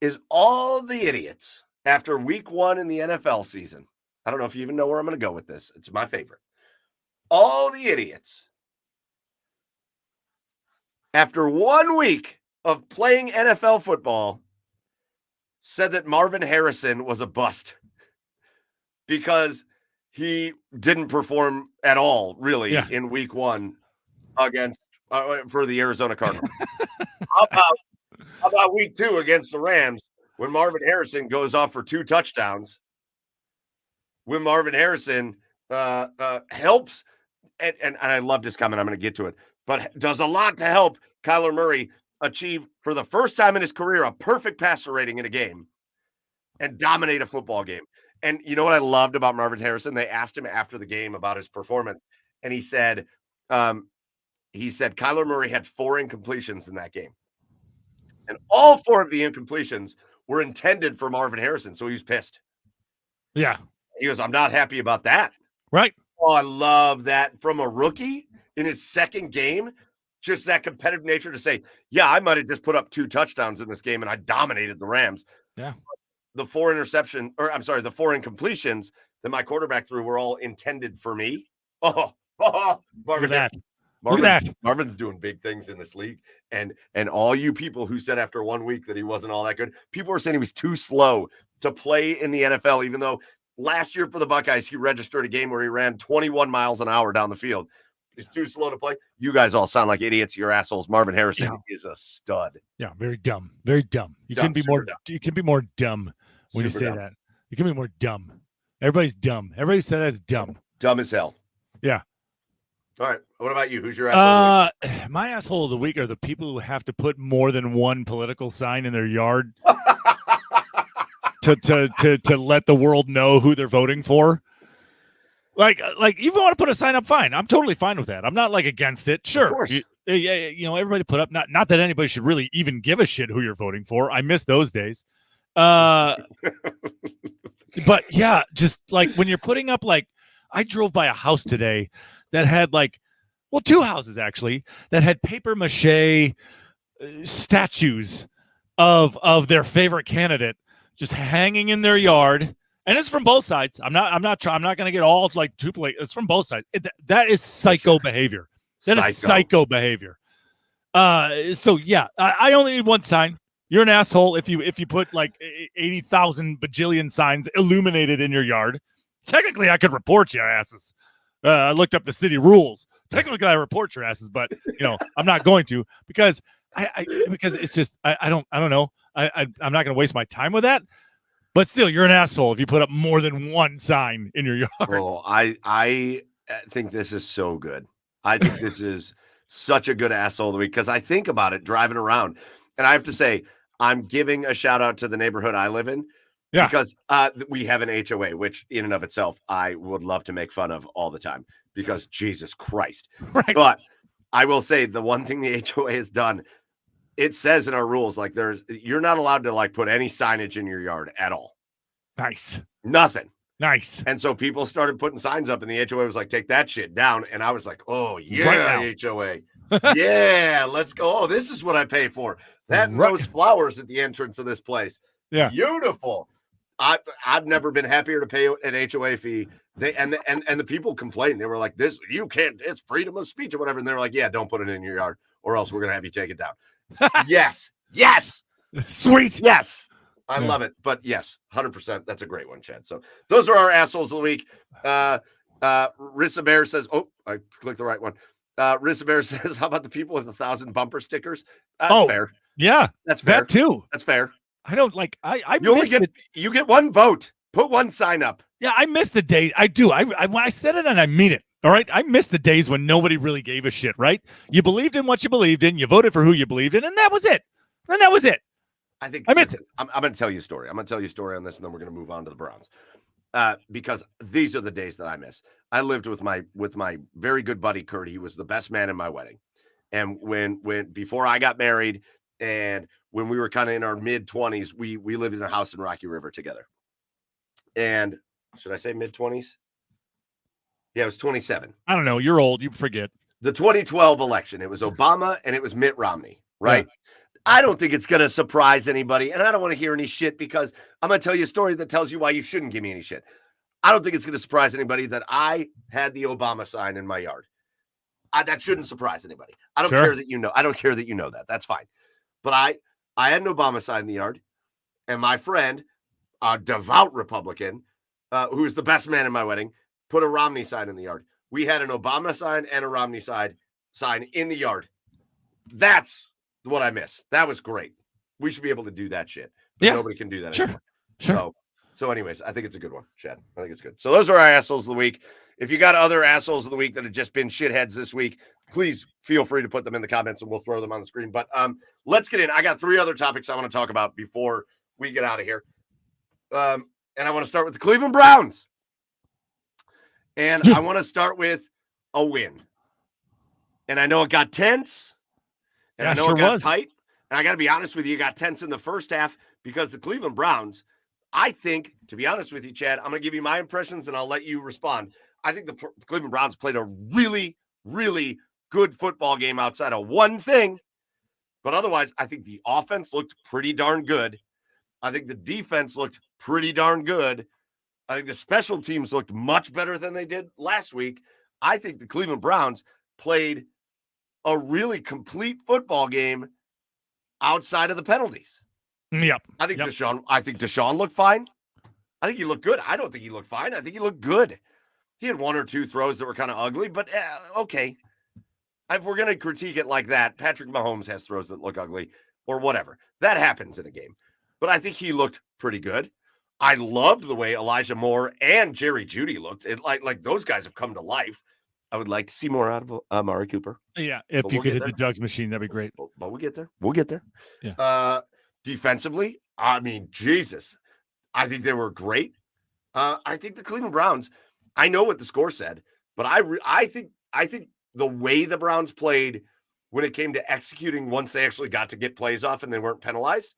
is all the idiots after week 1 in the NFL season. I don't know if you even know where I'm going to go with this. It's my favorite. All the idiots after 1 week of playing NFL football said that Marvin Harrison was a bust because he didn't perform at all, really, in week 1 against for the Arizona Cardinals. How about week 2 against the Rams when Marvin Harrison goes off for 2 touchdowns? When Marvin Harrison helps, and I love this comment, I'm going to get to it, but does a lot to help Kyler Murray achieve, for the first time in his career, a perfect passer rating in a game and dominate a football game. And you know what I loved about Marvin Harrison? They asked him after the game about his performance, and he said Kyler Murray had 4 incompletions in that game. And all 4 of the incompletions were intended for Marvin Harrison, so he was pissed. Yeah. He goes, I'm not happy about that. Right. Oh, I love that from a rookie in his second game. Just that competitive nature to say, yeah, I might have just put up 2 touchdowns in this game and I dominated the Rams. Yeah. The 4 incompletions that my quarterback threw were all intended for me. Marvin, look at that. Marvin's doing big things in this league. And all you people who said after 1 week that he wasn't all that good, people were saying he was too slow to play in the NFL, even though last year for the Buckeyes, he registered a game where he ran 21 miles an hour down the field. He's too slow to play. You guys all sound like idiots. You're assholes. Marvin Harrison is a stud. Yeah, very dumb. Very dumb. You can be more dumb when you say that. You can be more dumb. Everybody's dumb. Everybody said that's dumb. Dumb as hell. Yeah. All right. What about you? Who's your asshole of the week? My asshole of the week are the people who have to put more than one political sign in their yard to let the world know who they're voting for. Like you want to put a sign up, fine. I'm totally fine with that. I'm not like against it. Sure. Everybody put up, not that anybody should really even give a shit who you're voting for. I miss those days. But yeah, just like when you're putting up, like I drove by a house today that had 2 houses actually that had paper mache statues of their favorite candidate just hanging in their yard. And it's from both sides. I'm not going to get all too polite. It's from both sides. That is psycho behavior. That is psycho behavior. So yeah, I only need one sign. You're an asshole if you put 80,000 bajillion signs illuminated in your yard. Technically, I could report you asses. I looked up the city rules. Technically, I report your asses, but I'm not going to because because it's just I don't know. I'm not going to waste my time with that. But still, you're an asshole if you put up more than one sign in your yard. Oh, I think this is so good. I think this is such a good asshole of the week because I think about it driving around. And I have to say, I'm giving a shout out to the neighborhood I live in. Yeah. Because we have an HOA, which in and of itself, I would love to make fun of all the time because Jesus Christ. Right. But I will say the one thing the HOA has done, it says in our rules, you're not allowed to put any signage in your yard at all. Nice. Nothing. Nice. And so people started putting signs up and the HOA was like, take that shit down. And I was like, oh yeah, right HOA. Yeah, let's go. Oh, this is what I pay for. That rose flowers at the entrance of this place. Yeah. Beautiful. I've never been happier to pay an HOA fee. And the people complained. They were like, this, you can't, it's freedom of speech or whatever. And they were like, yeah, don't put it in your yard or else we're going to have you take it down. Yes. Sweet. Yes. I love it. But yes, 100%. That's a great one, Chad. So those are our assholes of the week. Rissa Bear says, oh, I clicked the right one. Rissa Bear says, how about the people with 1,000 bumper stickers? That's fair. Yeah. That's fair. That too. That's fair. I don't like, you get one vote. Put one sign up. Yeah, I miss the days. I do. I said it and I mean it. All right. I miss the days when nobody really gave a shit, right? You believed in what you believed in. You voted for who you believed in, and that was it. And that was it. I missed it. I'm going to tell you a story. I'm going to tell you a story on this, and then we're going to move on to the Browns. Because these are the days that I miss. I lived with my very good buddy Kurt. He was the best man in my wedding. And when before I got married, and when we were kind of in our mid-20s, we lived in a house in Rocky River together. And should I say mid-20s? Yeah, it was 27. I don't know. You're old. You forget. The 2012 election. It was Obama and it was Mitt Romney, right? Yeah. I don't think it's going to surprise anybody, and I don't want to hear any shit because I'm going to tell you a story that tells you why you shouldn't give me any shit. I don't think it's going to surprise anybody that I had the Obama sign in my yard. That shouldn't surprise anybody. I don't care that you know. I don't care that you know that. That's fine. But I had an Obama sign in the yard, and my friend, a devout Republican, who is the best man in my wedding, put a Romney sign in the yard. We had an Obama sign and a Romney sign in the yard. That's what I miss. That was great. We should be able to do that shit. But nobody can do that anymore. Sure. So anyways, I think it's a good one, Chad. I think it's good. So those are our assholes of the week. If you got other assholes of the week that have just been shitheads this week, please feel free to put them in the comments and we'll throw them on the screen. But let's get in. I got 3 other topics I want to talk about before we get out of here. And I want to start with the Cleveland Browns. And I want to start with a win. And I know it got tense. And I know it got tight. And I got to be honest with you, it got tense in the first half because the Cleveland Browns, I think, to be honest with you, Chad, I'm going to give you my impressions and I'll let you respond. I think the Cleveland Browns played a really, really good football game outside of one thing. But otherwise, I think the offense looked pretty darn good. I think the defense looked pretty darn good. I think the special teams looked much better than they did last week. I think the Cleveland Browns played a really complete football game outside of the penalties. Yep. I think Deshaun looked fine. I think he looked good. I don't think he looked fine. I think he looked good. He had 1 or 2 throws that were kind of ugly, but okay. If we're going to critique it like that, Patrick Mahomes has throws that look ugly or whatever. That happens in a game. But I think he looked pretty good. I loved the way Elijah Moore and Jerry Jeudy looked. It like those guys have come to life. I would like to see more out of Amari Cooper. Yeah, if you could hit the jugs machine, that'd be great. But we'll get there. We'll get there. Yeah. Defensively, I mean, Jesus, I think they were great. I think the Cleveland Browns, I know what the score said, but I think the way the Browns played when it came to executing once they actually got to get plays off and they weren't penalized,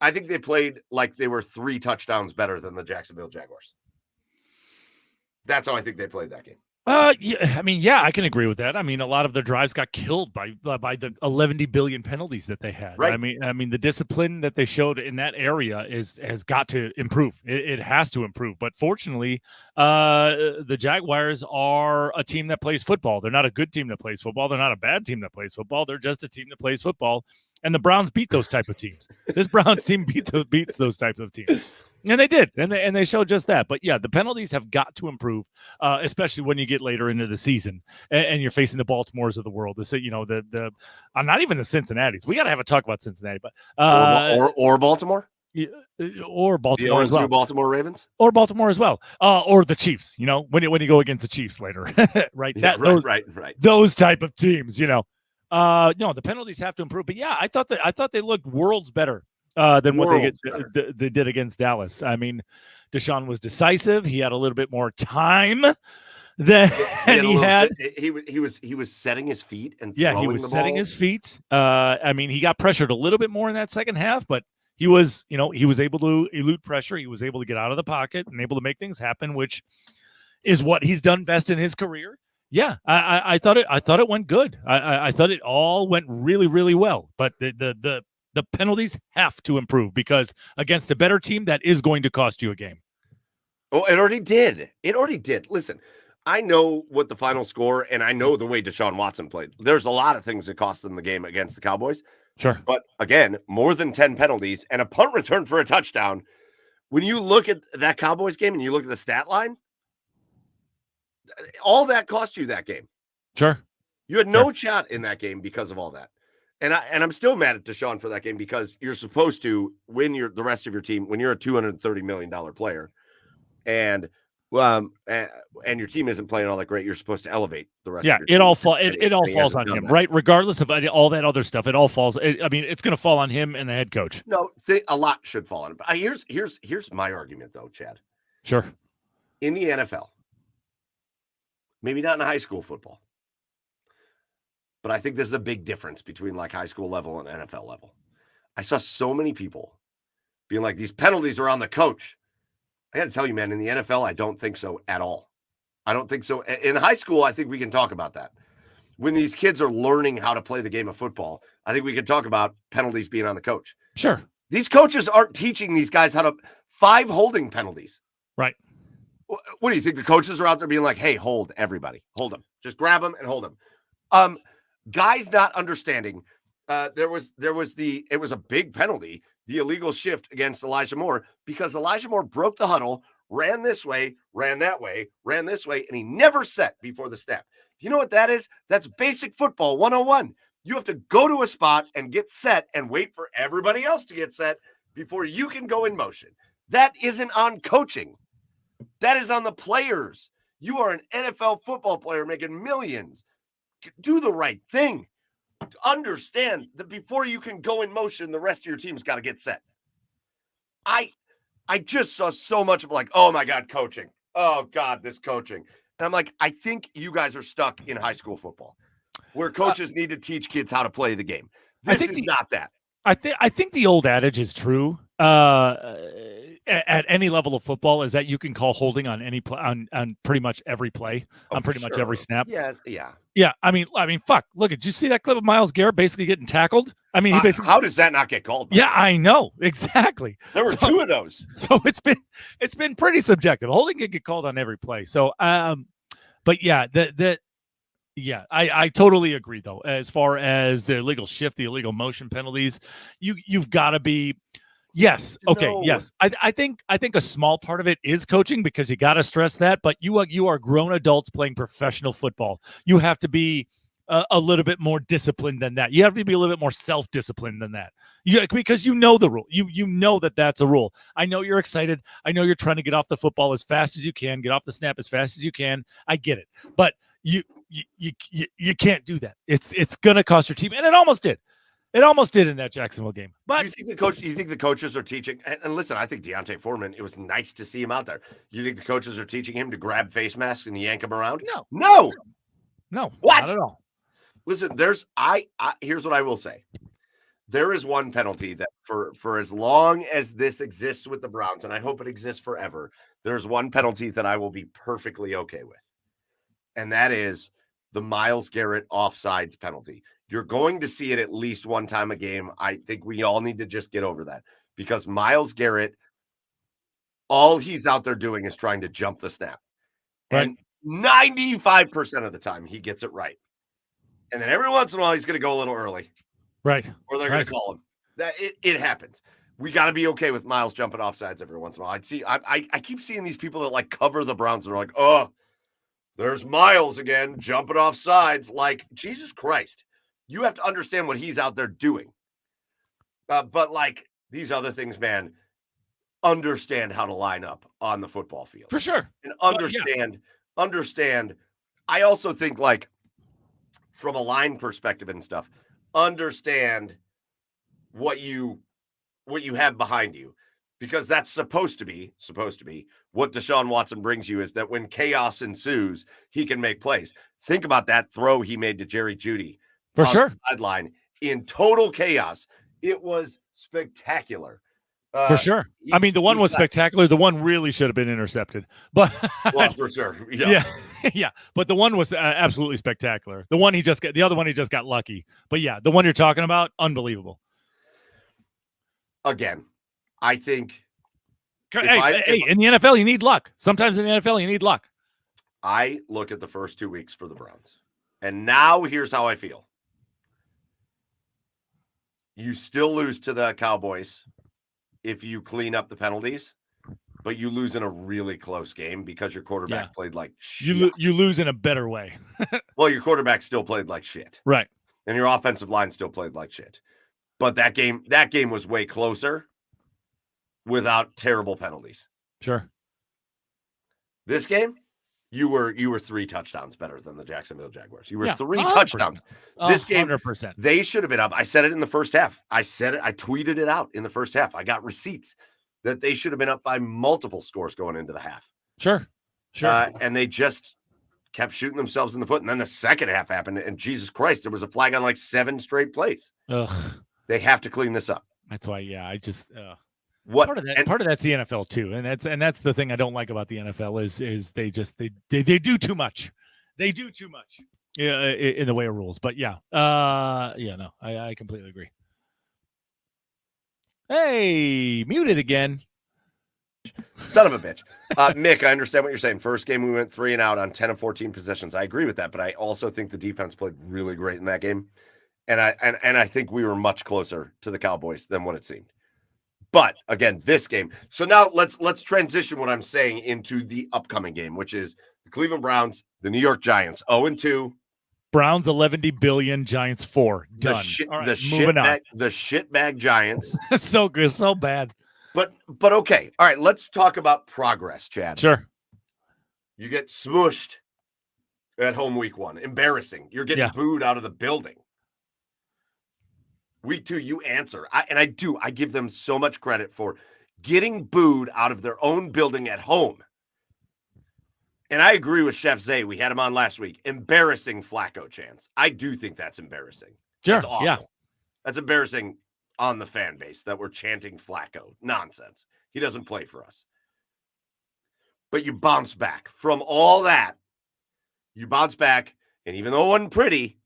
I think they played like they were 3 touchdowns better than the Jacksonville Jaguars. That's how I think they played that game. Yeah, I can agree with that. I mean, a lot of their drives got killed by the 11 billion penalties that they had. Right. I mean, the discipline that they showed in that area has got to improve. It has to improve. But fortunately, the Jaguars are a team that plays football. They're not a good team that plays football. They're not a bad team that plays football. They're just a team that plays football. And the Browns beat those type of teams. This Browns team beats those types of teams. And they did, and they showed just that. But yeah, the penalties have got to improve, especially when you get later into the season and you're facing the Baltimores of the world. I'm not even the Cincinnati's. We got to have a talk about Cincinnati, but or Baltimore, or Baltimore as well. Baltimore Ravens, or Baltimore as well, or the Chiefs. You know, when you go against the Chiefs later, right? Yeah, right. Those type of teams. You know, no, the penalties have to improve. But yeah, I thought they looked worlds better than what they did against Dallas. I mean, Deshaun was decisive. He had a little bit more time than he had. He was setting his feet and he was setting his feet. I mean, he got pressured a little bit more in that second half, but he was able to elude pressure. He was able to get out of the pocket and able to make things happen, which is what he's done best in his career. Yeah, I thought it went good. I thought it all went really, really well. But the penalties have to improve because against a better team, that is going to cost you a game. Oh, it already did. Listen, I know what the final score, and I know the way Deshaun Watson played. There's a lot of things that cost them the game against the Cowboys. Sure. But again, more than 10 penalties and a punt return for a touchdown. When you look at that Cowboys game and you look at the stat line, all that cost you that game. Sure. You had no shot in that game because of all that. And I'm still mad at Deshaun for that game because you're supposed to win the rest of your team when you're a $230 million player, and your team isn't playing all that great. You're supposed to elevate the rest. Of your team. It all falls on him, right? Regardless of all that other stuff, it all falls. It's going to fall on him and the head coach. No, a lot should fall on him. But here's my argument though, Chad. Sure. In the NFL, maybe not in high school football. But I think there's a big difference between like high school level and NFL level. I saw so many people being like, these penalties are on the coach. I got to tell you, man, in the NFL, I don't think so at all. I don't think so. In high school, I think we can talk about that. When these kids are learning how to play the game of football, I think we can talk about penalties being on the coach. Sure. These coaches aren't teaching these guys how to 5 holding penalties. Right. What do you think? The coaches are out there being like, hey, hold everybody. Hold them. Just grab them and hold them. Guys not understanding. It was a big penalty, the illegal shift against Elijah Moore, because Elijah Moore broke the huddle, ran this way, ran that way, ran this way, and he never set before the snap. You know what that is? That's basic football 101. You have to go to a spot and get set and wait for everybody else to get set before you can go in motion. That isn't on coaching. That is on the players. You are an NFL football player making millions. Do the right thing. Understand that before you can go in motion, the rest of your team's got to get set. I just saw so much of like, oh my God, coaching. Oh God, this coaching. And I'm like, I think you guys are stuck in high school football where coaches need to teach kids how to play the game. This is not that. I think the old adage is true at any level of football, is that you can call holding on any play, on pretty much every play, on pretty much every snap. Yeah. I mean, fuck. Look, did you see that clip of Myles Garrett basically getting tackled? I mean, he basically. How does that not get called? Yeah, I know exactly. There were 2 of those. So it's been pretty subjective. Holding can get called on every play. So, but yeah, Yeah, I totally agree, though. As far as the illegal shift, the illegal motion penalties, you've got to be. Yes. Okay. No. Yes. I think a small part of it is coaching, because you got to stress that. But you are grown adults playing professional football. You have to be a little bit more disciplined than that. You have to be a little bit more self-disciplined than that. Because you know the rule. You know that's a rule. I know you're excited. I know you're trying to get off the football as fast as you can, get off the snap as fast as you can. I get it. But you can't do that. It's gonna cost your team, and it almost did. It almost did in that Jacksonville game. But you think the coaches are teaching? And listen, I think Deontay Foreman, it was nice to see him out there. You think the coaches are teaching him to grab face masks and yank them around? No. What? Not at all. Listen, here's what I will say. There is one penalty that for as long as this exists with the Browns, and I hope it exists forever, there's one penalty that I will be perfectly okay with. And that is the Myles Garrett offsides penalty. You're going to see it at least one time a game. I think we all need to just get over that, because Myles Garrett, all he's out there doing is trying to jump the snap. Right. And 95% of the time he gets it right. And then every once in a while he's going to go a little early. Right. Or they're going to call him. That it happens. We got to be okay with Myles jumping offsides every once in a while. I keep seeing these people that like cover the Browns and are like, oh, there's Myles again jumping off sides. Like, Jesus Christ. You have to understand what he's out there doing. But like these other things, man, understand how to line up on the football field. For sure. And understand. I also think, like, from a line perspective and stuff, understand what you have behind you. Because that's supposed to be what Deshaun Watson brings you, is that when chaos ensues, he can make plays. Think about that throw he made to Jerry Jeudy. For sure. Sideline in total chaos. It was spectacular. For sure. I mean, the one was spectacular. The one really should have been intercepted. But well, for sure. Yeah. Yeah. But the one was absolutely spectacular. The other one he just got lucky. But yeah, the one you're talking about, unbelievable. Again, I think. In the NFL, you need luck. Sometimes in the NFL, you need luck. I look at the first 2 weeks for the Browns, and now here's how I feel. You still lose to the Cowboys if you clean up the penalties, but you lose in a really close game because your quarterback played like shit. You lose in a better way. Well, your quarterback still played like shit. Right. And your offensive line still played like shit. But that game was way closer without terrible penalties. Sure. This game, you were 3 touchdowns better than the Jacksonville Jaguars. You were 3 100%. touchdowns. This game, 100%. They should have been up. I said it in the first half. I tweeted it out in the first half. I got receipts that they should have been up by multiple scores going into the half. Sure. And they just kept shooting themselves in the foot. And then the second half happened, and Jesus Christ, there was a flag on like 7 straight plays. Ugh. They have to clean this up. That's why, I just part of that's the NFL too, and that's the thing I don't like about the NFL is they do too much. They do too much in the way of rules. But I completely agree. Hey, muted again. Son of a bitch. Mick, I understand what you're saying. First game, we went 3 and out on 10 of 14 possessions. I agree with that, but I also think the defense played really great in that game. And I think we were much closer to the Cowboys than what it seemed. But again, this game. So now let's transition what I'm saying into the upcoming game, which is the Cleveland Browns, the New York Giants, 0-2. Browns 11 billion, Giants 4. Done. The shitbag Giants. So good, so bad. But okay. All right, let's talk about progress, Chad. Sure. You get smooshed at home week 1. Embarrassing. You're getting booed out of the building. Week 2, you answer. I give them so much credit for getting booed out of their own building at home. And I agree with Chef Zay. We had him on last week. Embarrassing Flacco chance. I do think that's embarrassing. Sure. That's awful. Yeah. That's embarrassing on the fan base that we're chanting Flacco. Nonsense. He doesn't play for us. But you bounce back from all that. You bounce back, and even though it wasn't pretty,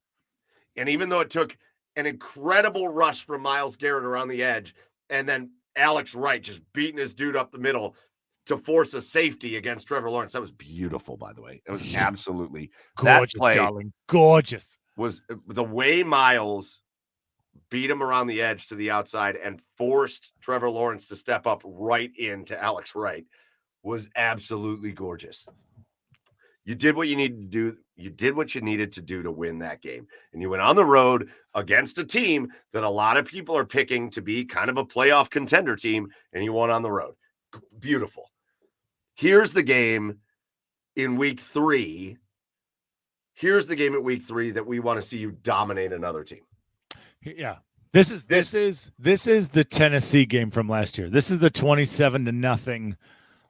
and even though it took an incredible rush from Myles Garrett around the edge, and then Alex Wright just beating his dude up the middle to force a safety against Trevor Lawrence. That was beautiful, by the way. It was absolutely gorgeous, that play, darling. Gorgeous. Was the way Myles beat him around the edge to the outside and forced Trevor Lawrence to step up right into Alex Wright was absolutely gorgeous. You did what you needed to do. You did what you needed to do to win that game. And you went on the road against a team that a lot of people are picking to be kind of a playoff contender team, and you won on the road. Beautiful. Here's the game in week 3. Here's the game at week 3 that we want to see you dominate another team. Yeah. This is the Tennessee game from last year. This is the 27-0.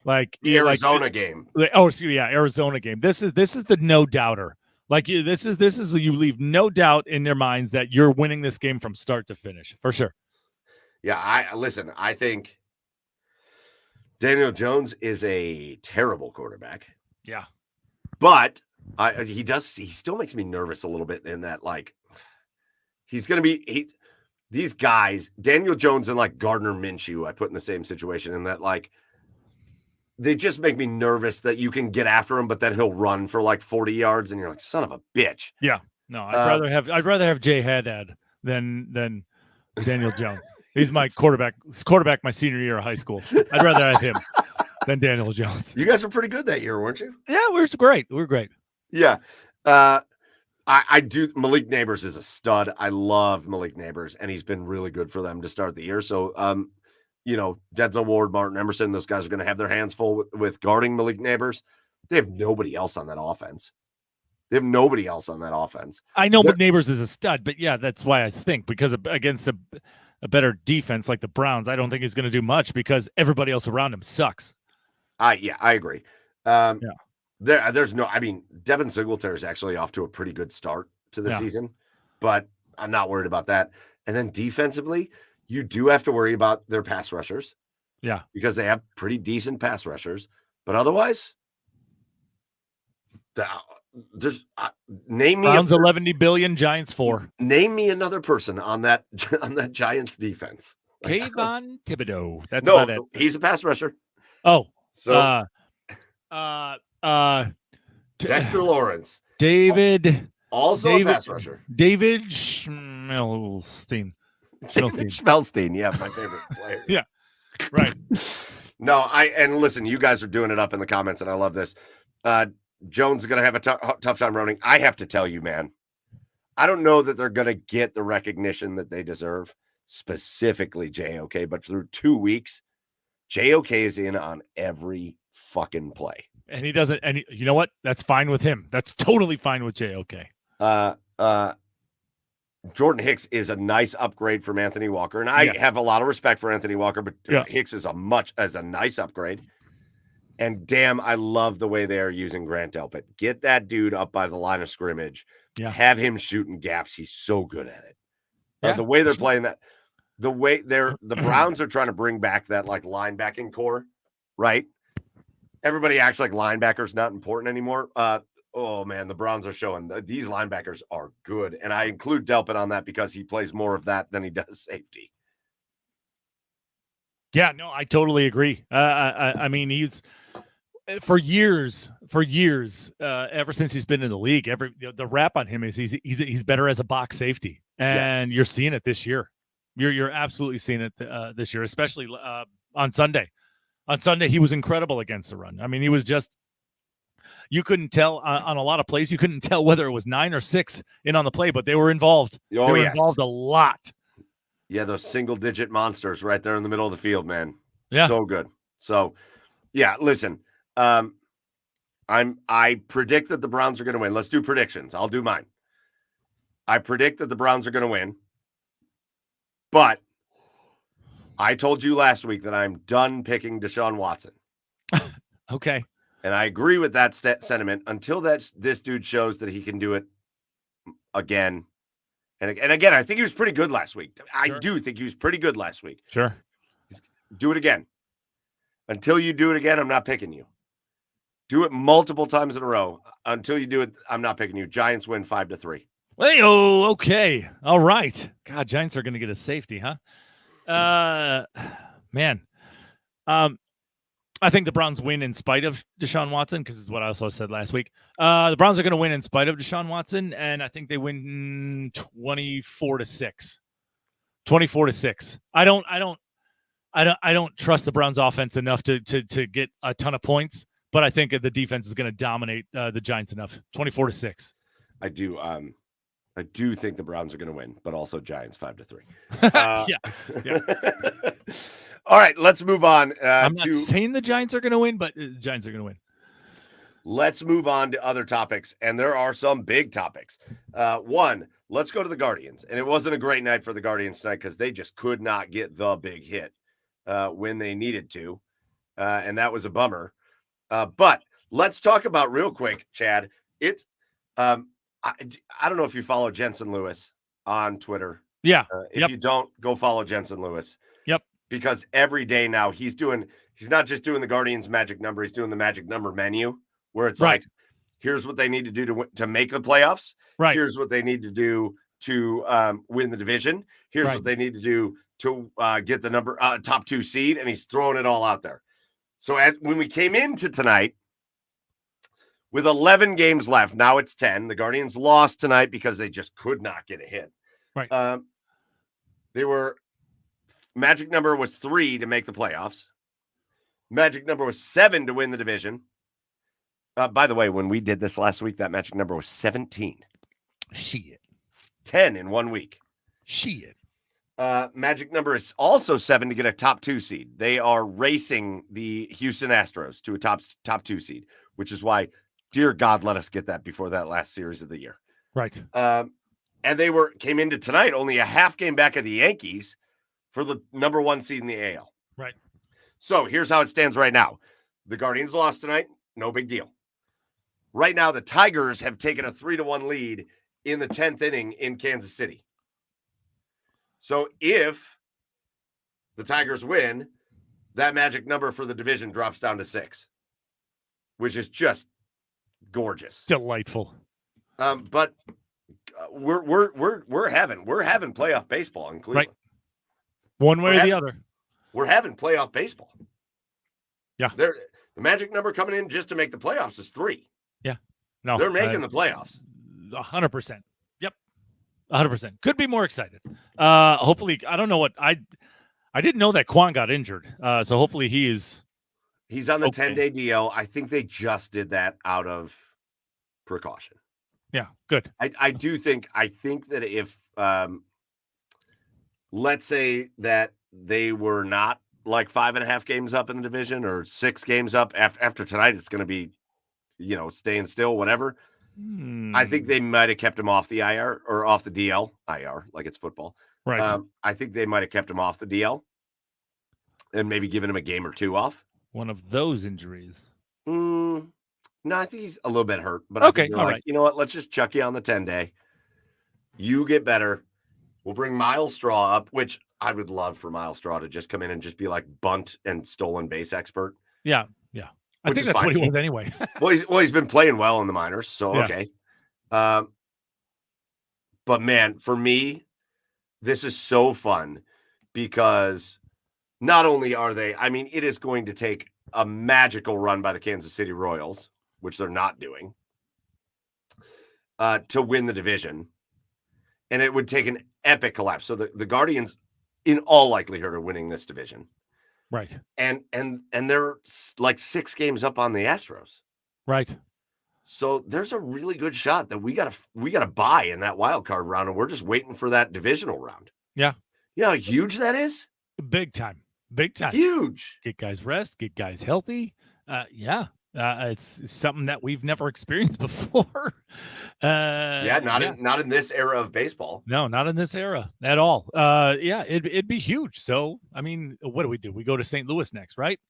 Like the Arizona game. Arizona game. This is the no doubter. Like this is you leave no doubt in their minds that you're winning this game from start to finish for sure. Yeah, I think Daniel Jones is a terrible quarterback. Yeah, but he still makes me nervous a little bit in that like he's going to be these guys, Daniel Jones and like Gardner Minshew, I put in the same situation in that like. They just make me nervous that you can get after him, but then he'll run for like 40 yards, and you're like, son of a bitch. Yeah, no, I'd rather have Jay Haddad than Daniel Jones. He's my quarterback. Quarterback my senior year of high school. I'd rather have him than Daniel Jones. You guys were pretty good that year, weren't you? Yeah, we were great. We were great. Yeah, I do. Malik Neighbors is a stud. I love Malik Neighbors, and he's been really good for them to start the year. So, Denzel Ward, Martin Emerson, those guys are going to have their hands full with guarding Malik Neighbors. They have nobody else on that offense. I know Neighbors is a stud, but yeah, that's why I think because against a better defense like the Browns, I don't think he's going to do much because everybody else around him sucks. I agree. There's no. I mean, Devin Singletary is actually off to a pretty good start to the season, but I'm not worried about that. And then defensively. You do have to worry about their pass rushers. Yeah. Because they have pretty decent pass rushers. But otherwise, there's name me Browns 11 billion, Giants 4. Name me another person on that Giants defense. Kayvon Thibodeau. That's about it. He's a pass rusher. Oh. So Dexter Lawrence. David a pass rusher. David Schmelstein. Schmelstein, yeah, my favorite player. Yeah, right. No, and listen, you guys are doing it up in the comments, and I love this. Jones is going to have a tough time running. I have to tell you, man, I don't know that they're going to get the recognition that they deserve, specifically JOK, but through 2 weeks, JOK is in on every fucking play. And he doesn't, and you know what? That's fine with him. That's totally fine with JOK. Jordan Hicks is a nice upgrade from Anthony Walker, and I have a lot of respect for Anthony Walker, but Hicks is a nice upgrade. And damn, I love the way they are using Grant Delpit. Get that dude up by the line of scrimmage. Yeah. Have him shooting gaps. He's so good at it. The way they're playing that, the way the Browns are trying to bring back that like linebacking core, right? Everybody acts like linebackers not important anymore. Oh, man, the Browns are showing these linebackers are good. And I include Delpit on that because he plays more of that than he does safety. Yeah, no, I totally agree. I mean, he's for years, ever since he's been in the league, the rap on him is he's better as a box safety. And you're seeing it this year. You're absolutely seeing it this year, especially on Sunday. On Sunday, he was incredible against the run. I mean, he was just, you couldn't tell on a lot of plays. You couldn't tell whether it was 9 or 6 in on the play, but they were involved. They were involved a lot. Yeah, those single-digit monsters right there in the middle of the field, man. Yeah. So good. So, yeah, listen, I predict that the Browns are going to win. Let's do predictions. I'll do mine. I predict that the Browns are going to win, but I told you last week that I'm done picking Deshaun Watson. Okay. And I agree with that sentiment until this dude shows that he can do it again. And again, I think he was pretty good last week. I do think he was pretty good last week. Sure. Do it again. Until you do it again, I'm not picking you. Do it multiple times in a row. Until you do it, I'm not picking you. Giants win 5-3. Hey-oh, okay. All right. God, Giants are going to get a safety, huh? Man. I think the Browns win in spite of Deshaun Watson, because it's what I also said last week. The Browns are going to win in spite of Deshaun Watson, and I think they win 24-6. 24-6. I don't trust the Browns offense enough to get a ton of points, but I think the defense is going to dominate the Giants enough. 24-6. I do think the Browns are going to win, but also Giants 5-3. Yeah. All right, let's move on. I'm not saying the Giants are going to win, but the Giants are going to win. Let's move on to other topics, and there are some big topics. One, let's go to the Guardians. And it wasn't a great night for the Guardians tonight because they just could not get the big hit when they needed to, and that was a bummer. But let's talk about real quick, Chad. I don't know if you follow Jensen Lewis on Twitter. Yeah. If you don't, go follow Jensen Lewis. Yep. Because every day now he's not just doing the Guardians magic number, he's doing the magic number menu where it's like, here's what they need to do to make the playoffs. Right. Here's what they need to do to win the division. Here's what they need to do to get the top 2 seed. And he's throwing it all out there. So when we came into tonight with 11 games left, now it's 10. The Guardians lost tonight because they just could not get a hit. Right. Magic number was 3 to make the playoffs. Magic number was 7 to win the division. By the way, when we did this last week, that magic number was 17. Shit. 10 in 1 week. Shit. Magic number is also 7 to get a top 2 seed. They are racing the Houston Astros to a top 2 seed, which is why, dear God, let us get that before that last series of the year. Right. And they came into tonight only a half game back of the Yankees for the number 1 seed in the AL. Right. So here's how it stands right now. The Guardians lost tonight. No big deal. Right now, the Tigers have taken a 3-1 lead in the 10th inning in Kansas City. So if the Tigers win, that magic number for the division drops down to 6, which is just gorgeous. Delightful. But we're having playoff baseball in Cleveland. Right. One way or the other. We're having playoff baseball. Yeah. The magic number coming in just to make the playoffs is 3. Yeah. No. They're making the playoffs. 100%. Yep. 100%. Could be more excited. Hopefully, I don't know what I didn't know that Quan got injured. So hopefully he's on the 10-day DL. I think they just did that out of precaution. Yeah, good. I think that if let's say that they were not like 5.5 games up in the division or 6 games up after tonight, it's going to be, staying still, whatever. I think they might have kept him off the IR or off the DL, IR, like it's football. Right. I think they might have kept him off the DL and maybe given him a game or 2 off. One of those injuries. No, I think he's a little bit hurt. But okay, all right. You know what? Let's just chuck you on the 10-day. You get better. We'll bring Miles Straw up, which I would love for Miles Straw to just come in and just be like bunt and stolen base expert. Yeah. I think that's fine. What he was anyway. well, he's been playing well in the minors, so yeah. Okay. But man, for me, this is so fun because not only are they, it is going to take a magical run by the Kansas City Royals, which they're not doing, to win the division. And it would take an epic collapse. So the Guardians, in all likelihood, are winning this division. Right. And they're like 6 games up on the Astros. Right. So there's a really good shot that we gotta buy in that wild card round, and we're just waiting for that divisional round. Yeah. You know how huge that is? Big time. Huge. Get guys rest, get guys healthy. It's something that we've never experienced before. Not in this era of baseball. No, not in this era at all. It'd be huge. So, what do? We go to St. Louis next, right?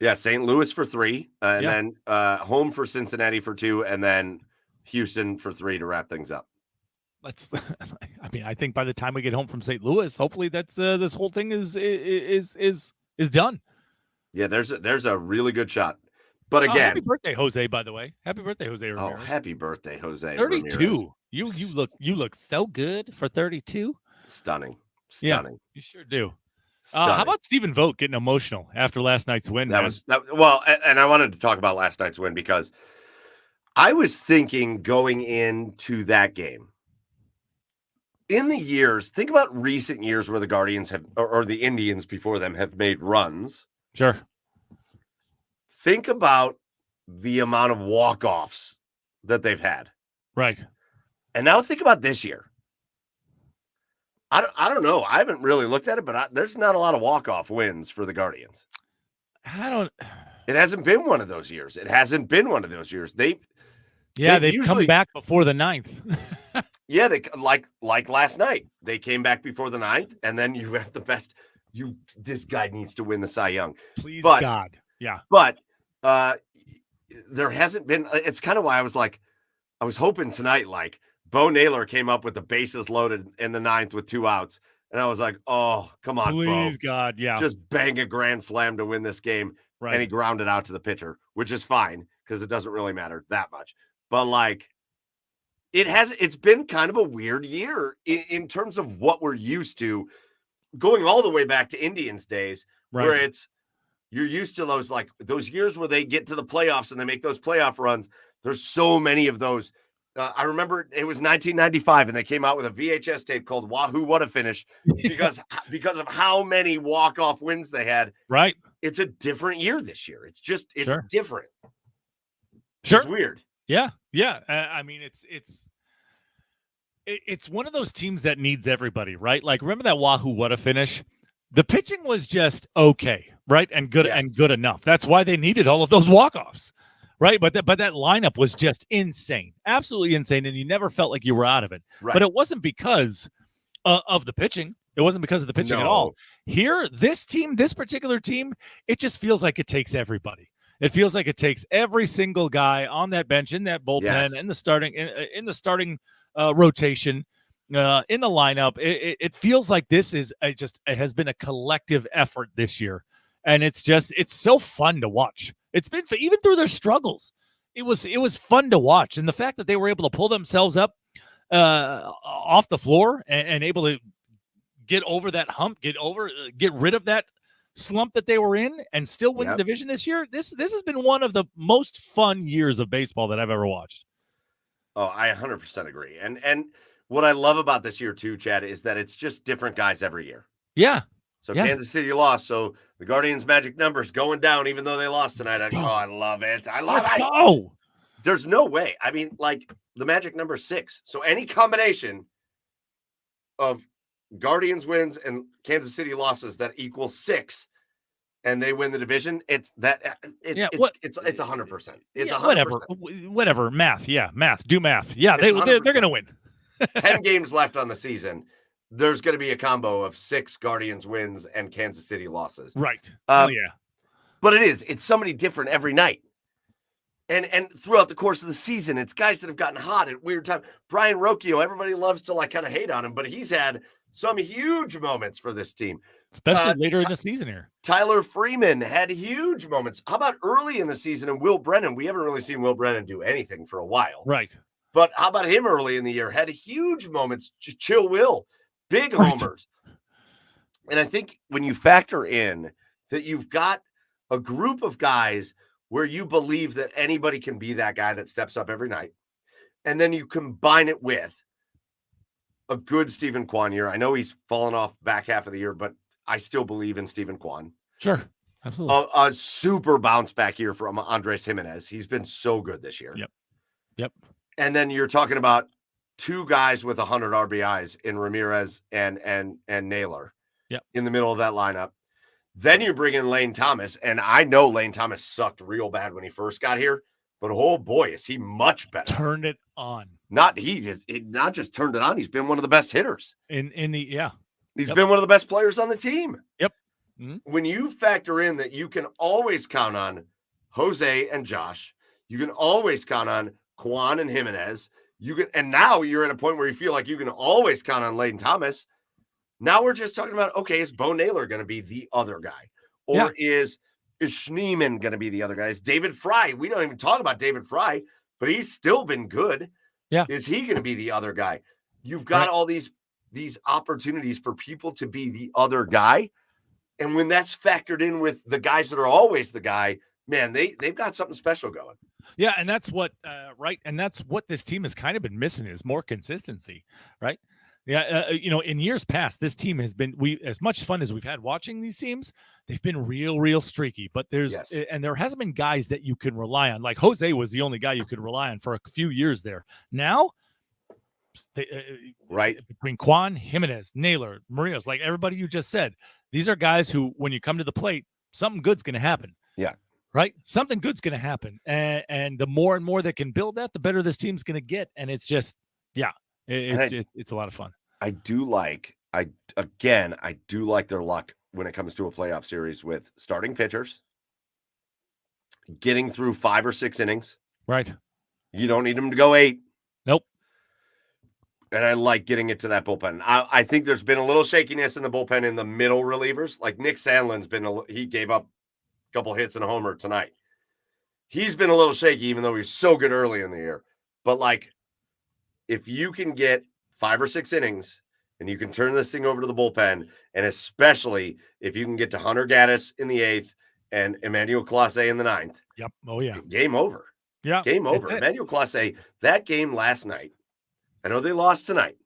Yeah, St. Louis for 3, and then home for Cincinnati for 2, and then Houston for 3 to wrap things up. I think by the time we get home from St. Louis, hopefully that's this whole thing is done. Yeah, there's a really good shot. But again, happy birthday, Jose! By the way, happy birthday, Jose Ramirez. Oh, happy birthday, Jose! 32. Ramirez. You look so good for 32. Stunning. Yeah, you sure do. How about Stephen Vogt getting emotional after last night's win? And I wanted to talk about last night's win because I was thinking going into that game. In the years, think about recent years where the Guardians have, or the Indians before them have made runs. Sure. Think about the amount of walk-offs that they've had. Right. And now think about this year. I don't know. I haven't really looked at it, but there's not a lot of walk-off wins for the Guardians. It hasn't been one of those years. They've come back before the 9th. Yeah, they like last night. They came back before the 9th, and then you have the best. This guy needs to win the Cy Young. Please, God. Yeah. But there hasn't been. It's kind of why I was hoping tonight, like Bo Naylor came up with the bases loaded in the 9th with 2 outs, and I was like, oh, come on, please, Bo. God, yeah, just bang a grand slam to win this game, right. And he grounded out to the pitcher, which is fine because it doesn't really matter that much. But like, it's been kind of a weird year in terms of what we're used to, going all the way back to Indians days, right. Where you're used to those years where they get to the playoffs and they make those playoff runs. There's so many of those. I remember it was 1995 and they came out with a VHS tape called Wahoo What a Finish because of how many walk-off wins they had. Right. It's a different year this year. It's sure. different. Sure. It's weird. Yeah. Yeah. It's one of those teams that needs everybody, right? Like, remember that Wahoo What a Finish? The pitching was just okay, right? And good and good enough. That's why they needed all of those walk-offs. Right. But that lineup was just insane, absolutely insane. And you never felt like you were out of it. Right. But it wasn't because of the pitching. It wasn't because of the pitching at all. Here, this particular team, it just feels like it takes everybody. It feels like it takes every single guy on that bench, in that bullpen, in the starting rotation, in the lineup. It feels like this it has been a collective effort this year. And it's so fun to watch. It's been even through their struggles. It was fun to watch, and the fact that they were able to pull themselves up off the floor and able to get over that hump, get rid of that slump that they were in, and still win the division this year. This has been one of the most fun years of baseball that I've ever watched. Oh, I 100% agree. And what I love about this year too, Chad, is that it's just different guys every year. Yeah. So Kansas City lost. So the Guardians' magic numbers going down, even though they lost tonight. I love it. Let's go. There's no way. I mean, like the magic number 6. So any combination of Guardians wins and Kansas City losses that equals 6, and they win the division. It's 100%. It's 100%. Whatever. Math. Yeah. Math. Do math. Yeah. They're going to win. 10 games left on the season. There's going to be a combo of 6 Guardians wins and Kansas City losses. Right. Yeah. But it's somebody different every night. And throughout the course of the season, it's guys that have gotten hot at weird times. Brian Rocchio, everybody loves to like kind of hate on him, but he's had some huge moments for this team. Especially later in the season here. Tyler Freeman had huge moments. How about early in the season and Will Brennan? We haven't really seen Will Brennan do anything for a while. Right. But how about him early in the year? Had huge moments. Chill Will. Big homers. And I think when you factor in that you've got a group of guys where you believe that anybody can be that guy that steps up every night, and then you combine it with a good Stephen Kwan year. I know he's fallen off back half of the year, but I still believe in Stephen Kwan. Sure. Absolutely. A super bounce back year from Andres Jimenez. He's been so good this year. Yep. And then you're talking about 2 guys with 100 RBIs in Ramirez and Naylor. In the middle of that lineup. Then you bring in Lane Thomas, and I know Lane Thomas sucked real bad when he first got here, but oh boy, is he much better. Turned it on. Not just turned it on. He's been one of the best hitters. He's been one of the best players on the team. Yep. Mm-hmm. When you factor in that you can always count on Jose and Josh, you can always count on Kwan and Jimenez. And now you're at a point where you feel like you can always count on Lane Thomas. Now we're just talking about, okay, is Bo Naylor going to be the other guy? Or is Schneemann going to be the other guy? Is David Fry? We don't even talk about David Fry, but he's still been good. Yeah. Is he going to be the other guy? You've got all these opportunities for people to be the other guy. And when that's factored in with the guys that are always the guy, man, they've got something special going. Yeah, and that's what and that's what this team has kind of been missing is more consistency, right? Yeah, in years past, this team has been as much fun as we've had watching these teams. They've been real streaky, but there hasn't been guys that you can rely on. Like Jose was the only guy you could rely on for a few years there. Now, between Kwan, Jimenez, Naylor, Murillo's, like everybody you just said, these are guys who, when you come to the plate, something good's going to happen. Yeah. Right? Something good's going to happen. And the more and more they can build that, the better this team's going to get. And it's just, it's a lot of fun. I do like their luck when it comes to a playoff series with starting pitchers, getting through 5 or 6 innings. Right. You don't need them to go 8. Nope. And I like getting it to that bullpen. I think there's been a little shakiness in the bullpen in the middle relievers. Like Nick Sandlin's he gave up a couple hits and a homer tonight. He's been a little shaky, even though he was so good early in the year. But like, if you can get 5 or 6 innings and you can turn this thing over to the bullpen, and especially if you can get to Hunter Gaddis in the 8th and Emmanuel Clase in the 9th. Yep. Oh, yeah. Game over. Yeah. Game over. Emmanuel Clase, that game last night, I know they lost tonight,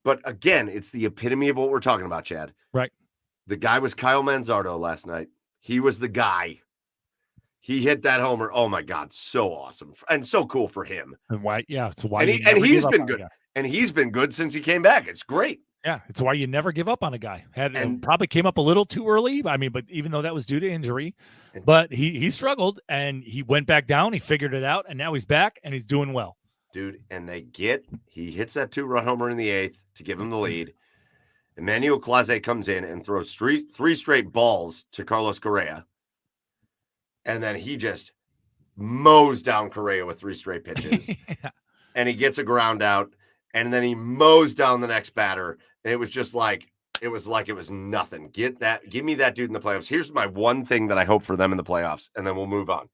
but again, it's the epitome of what we're talking about, Chad. Right. The guy was Kyle Manzardo last night. He was the guy. He hit that homer. Oh my God, so awesome and so cool for him. And why? Yeah, it's why. And he's been good. And he's been good since he came back. It's great. Yeah, it's why you never give up on a guy. Probably came up a little too early. I mean, but even though that was due to injury, but he struggled and he went back down. He figured it out, and now he's back and he's doing well. Dude, and he hits that 2-run homer in the 8th to give him the lead. Emmanuel Clase comes in and throws 3 straight balls to Carlos Correa. And then he just mows down Correa with 3 straight pitches. Yeah. And he gets a ground out. And then he mows down the next batter. And it was just like it was nothing. Give me that dude in the playoffs. Here's my one thing that I hope for them in the playoffs, and then we'll move on.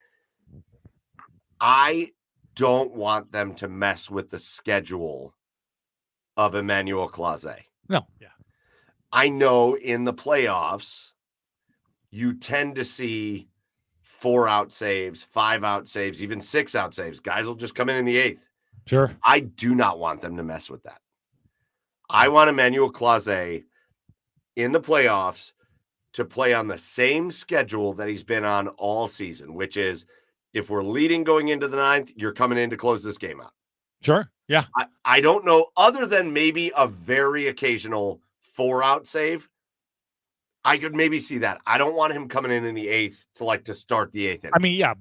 I don't want them to mess with the schedule of Emmanuel Clase. No. Yeah. I know in the playoffs, you tend to see 4 out saves, 5 out saves, even 6 out saves. Guys will just come in the 8th. Sure. I do not want them to mess with that. I want Emmanuel Clase in the playoffs to play on the same schedule that he's been on all season, which is if we're leading going into the 9th, you're coming in to close this game out. Sure. Yeah. I don't know, other than maybe a very occasional 4-out save, I could maybe see that. I don't want him coming in the 8th to start the 8th inning. I mean, yeah.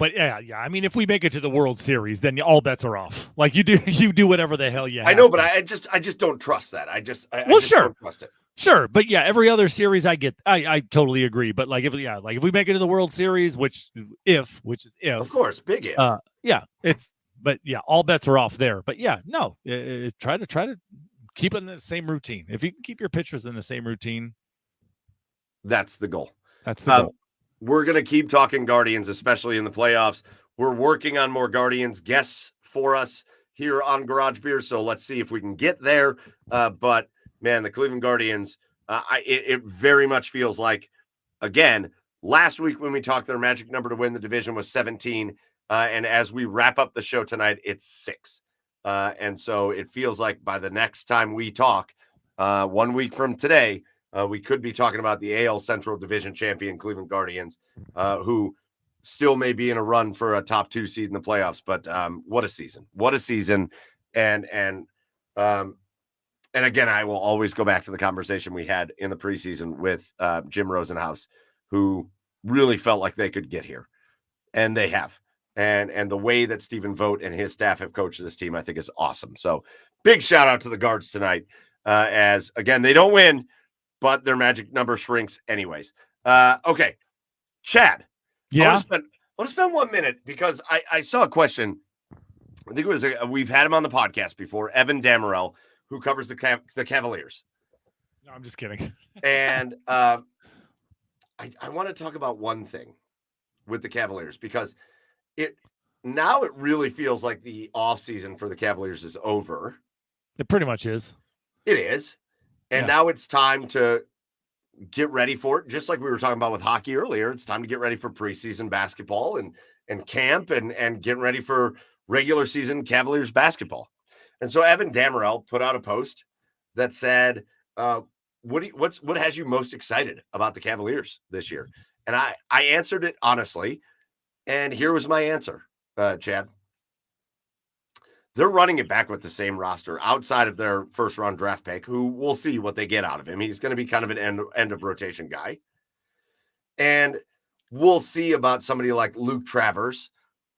I mean, if we make it to the World Series, then all bets are off. Like you do whatever the hell you have. I know, but I just don't trust that. I just sure. don't trust it. Sure, but yeah, every other series I totally agree. But if we make it to the World Series, which is if, of course, big if. All bets are off there. But yeah, no, try to keep it in the same routine. If you can keep your pitchers in the same routine, that's the goal. That's the goal. We're gonna keep talking Guardians, especially in the playoffs. We're working on more Guardians guests for us here on Garage Beer, so let's see if we can get there. But man, the Cleveland Guardians, it very much feels like, again, last week when we talked, their magic number to win the division was 17. And as we wrap up the show tonight, it's 6. And so it feels like by the next time we talk, 1 week from today, we could be talking about the AL Central Division champion Cleveland Guardians, who still may be in a run for a top 2 seed in the playoffs. But what a season. What a season. And again, I will always go back to the conversation we had in the preseason with Jim Rosenhaus, who really felt like they could get here, and they have. And the way that Stephen Vogt and his staff have coached this team, I think, is awesome. So big shout out to the Guards tonight, as, again, they don't win, but their magic number shrinks anyways. Okay, Chad. Yeah. I want to spend 1 minute because I saw a question. I think it was we've had him on the podcast before, Evan Damerel, who covers the Cavaliers. No, I'm just kidding. And I want to talk about one thing with the Cavaliers, because it really feels like the offseason for the Cavaliers is over. It pretty much is. It is. And now it's time to get ready for it. Just like we were talking about with hockey earlier, it's time to get ready for preseason basketball and camp and getting ready for regular season Cavaliers basketball. And so Evan Damerel put out a post that said, what has you most excited about the Cavaliers this year? And I answered it honestly. And here was my answer, Chad. They're running it back with the same roster outside of their first round draft pick, who we'll see what they get out of him. He's going to be kind of an end of rotation guy. And we'll see about somebody like Luke Travers,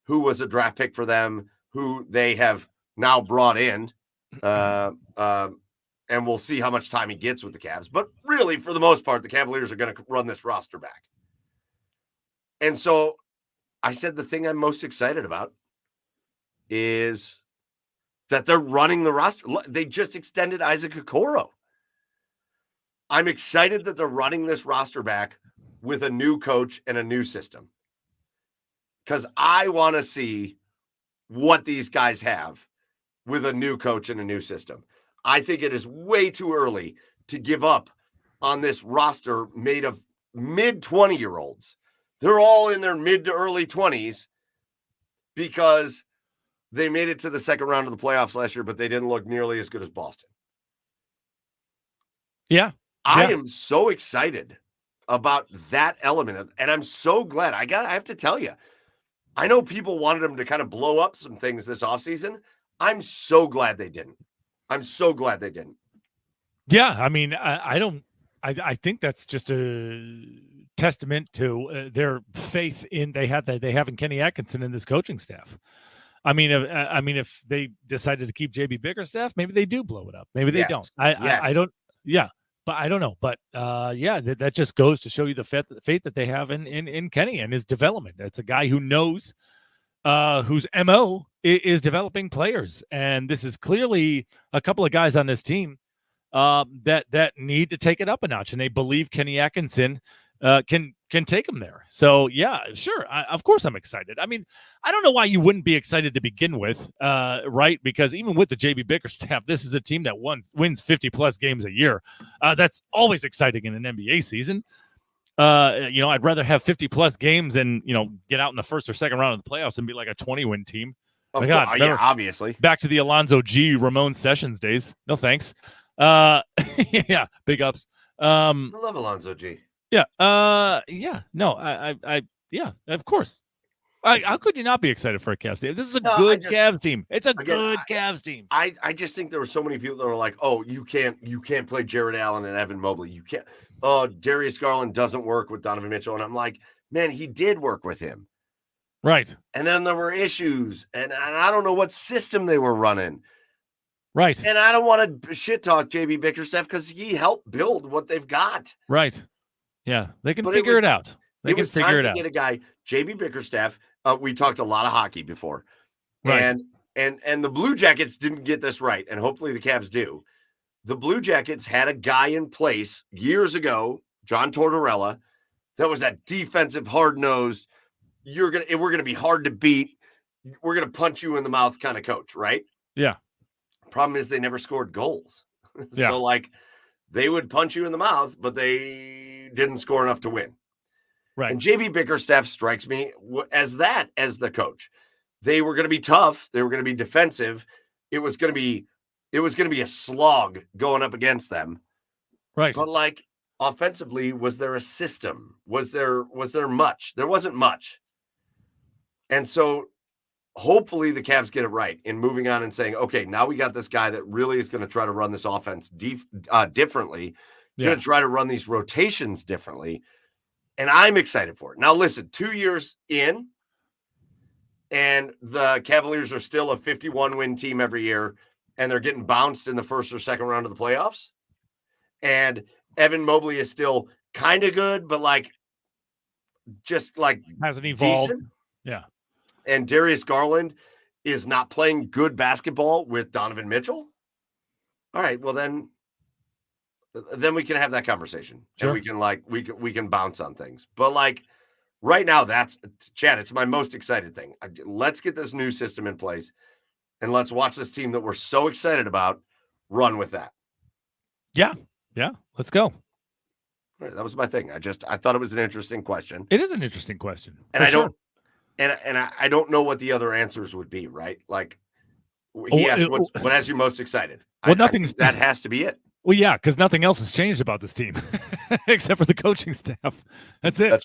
who was a draft pick for them, who they have now brought in, and we'll see how much time he gets with the Cavs. But really, for the most part, the Cavaliers are going to run this roster back. And so I said the thing I'm most excited about is that they're running the roster. They just extended Isaac Okoro. I'm excited that they're running this roster back with a new coach and a new system, because I want to see what these guys have with a new coach and a new system. I think it is way too early to give up on this roster made of mid-20-year-olds. They're all in their mid to early 20s because they made it to the second round of the playoffs last year, but they didn't look nearly as good as Boston. Yeah. I am so excited about that element. And I'm so glad. I have to tell you, I know people wanted them to kind of blow up some things this offseason. I'm so glad they didn't. Yeah. I mean, I think that's just a testament to their faith in they have in Kenny Atkinson and this coaching staff. I mean, if they decided to keep JB Bickerstaff, maybe they do blow it up. Maybe they don't. I don't. Yeah, but I don't know. But that just goes to show you the faith that they have in Kenny and his development. It's a guy who knows whose MO is developing players, and this is clearly a couple of guys on this team that need to take it up a notch, and they believe Kenny Atkinson can take them there. So yeah, sure. Of course I'm excited. I mean, I don't know why you wouldn't be excited to begin with, right? Because even with the JB Bickerstaff, this is a team that wins 50 plus games a year. That's always exciting in an NBA season. I'd rather have 50 plus games and, get out in the first or second round of the playoffs and be like a 20-win team. My God, yeah, obviously. Back to the Alonzo G. Ramon Sessions days. No thanks. Yeah, big ups. I love Alonzo G. Yeah. Yeah. No, I yeah, of course. How could you not be excited for a Cavs team? This is a good Cavs team. It's a good Cavs team. I just think there were so many people that were like, "Oh, you can't play Jared Allen and Evan Mobley. You can't. Oh, Darius Garland doesn't work with Donovan Mitchell." And I'm like, "Man, he did work with him." Right. And then there were issues, and I don't know what system they were running. Right. And I don't want to shit talk JB Bickerstaff because he helped build what they've got. Right. Yeah, they can figure it out. They can figure it out. Get a guy, JB Bickerstaff. We talked a lot of hockey before, right? And the Blue Jackets didn't get this right, and hopefully the Cavs do. The Blue Jackets had a guy in place years ago, John Tortorella, that was that defensive, hard-nosed. We're gonna be hard to beat. We're gonna punch you in the mouth kind of coach, right? Yeah. Problem is they never scored goals. Yeah. So like they would punch you in the mouth, but they didn't score enough to win. Right. And JB Bickerstaff strikes me as the coach. They were going to be tough. They were going to be defensive. It was going to be a slog going up against them. Right. But like offensively, was there a system? Was there much? There wasn't much. And so hopefully the Cavs get it right in moving on and saying, okay, now we got this guy that really is going to try to run this offense differently. Going to try to run these rotations differently. And I'm excited for it. Now, listen, 2 years in, and the Cavaliers are still a 51-win team every year, and they're getting bounced in the first or second round of the playoffs. And Evan Mobley is still kind of good, but just hasn't evolved. Decent. Yeah. And Darius Garland is not playing good basketball with Donovan Mitchell. All right, well then we can have that conversation. Sure. And we can bounce on things. But right now, that's Chad, it's my most excited thing. Let's get this new system in place and let's watch this team that we're so excited about run with that. Yeah. Yeah. Let's go. Right, that was my thing. I thought it was an interesting question. It is an interesting question. And I don't know what the other answers would be, right? He asked what has you most excited? Well, that has to be it. Well, yeah, because nothing else has changed about this team except for the coaching staff. That's it. That's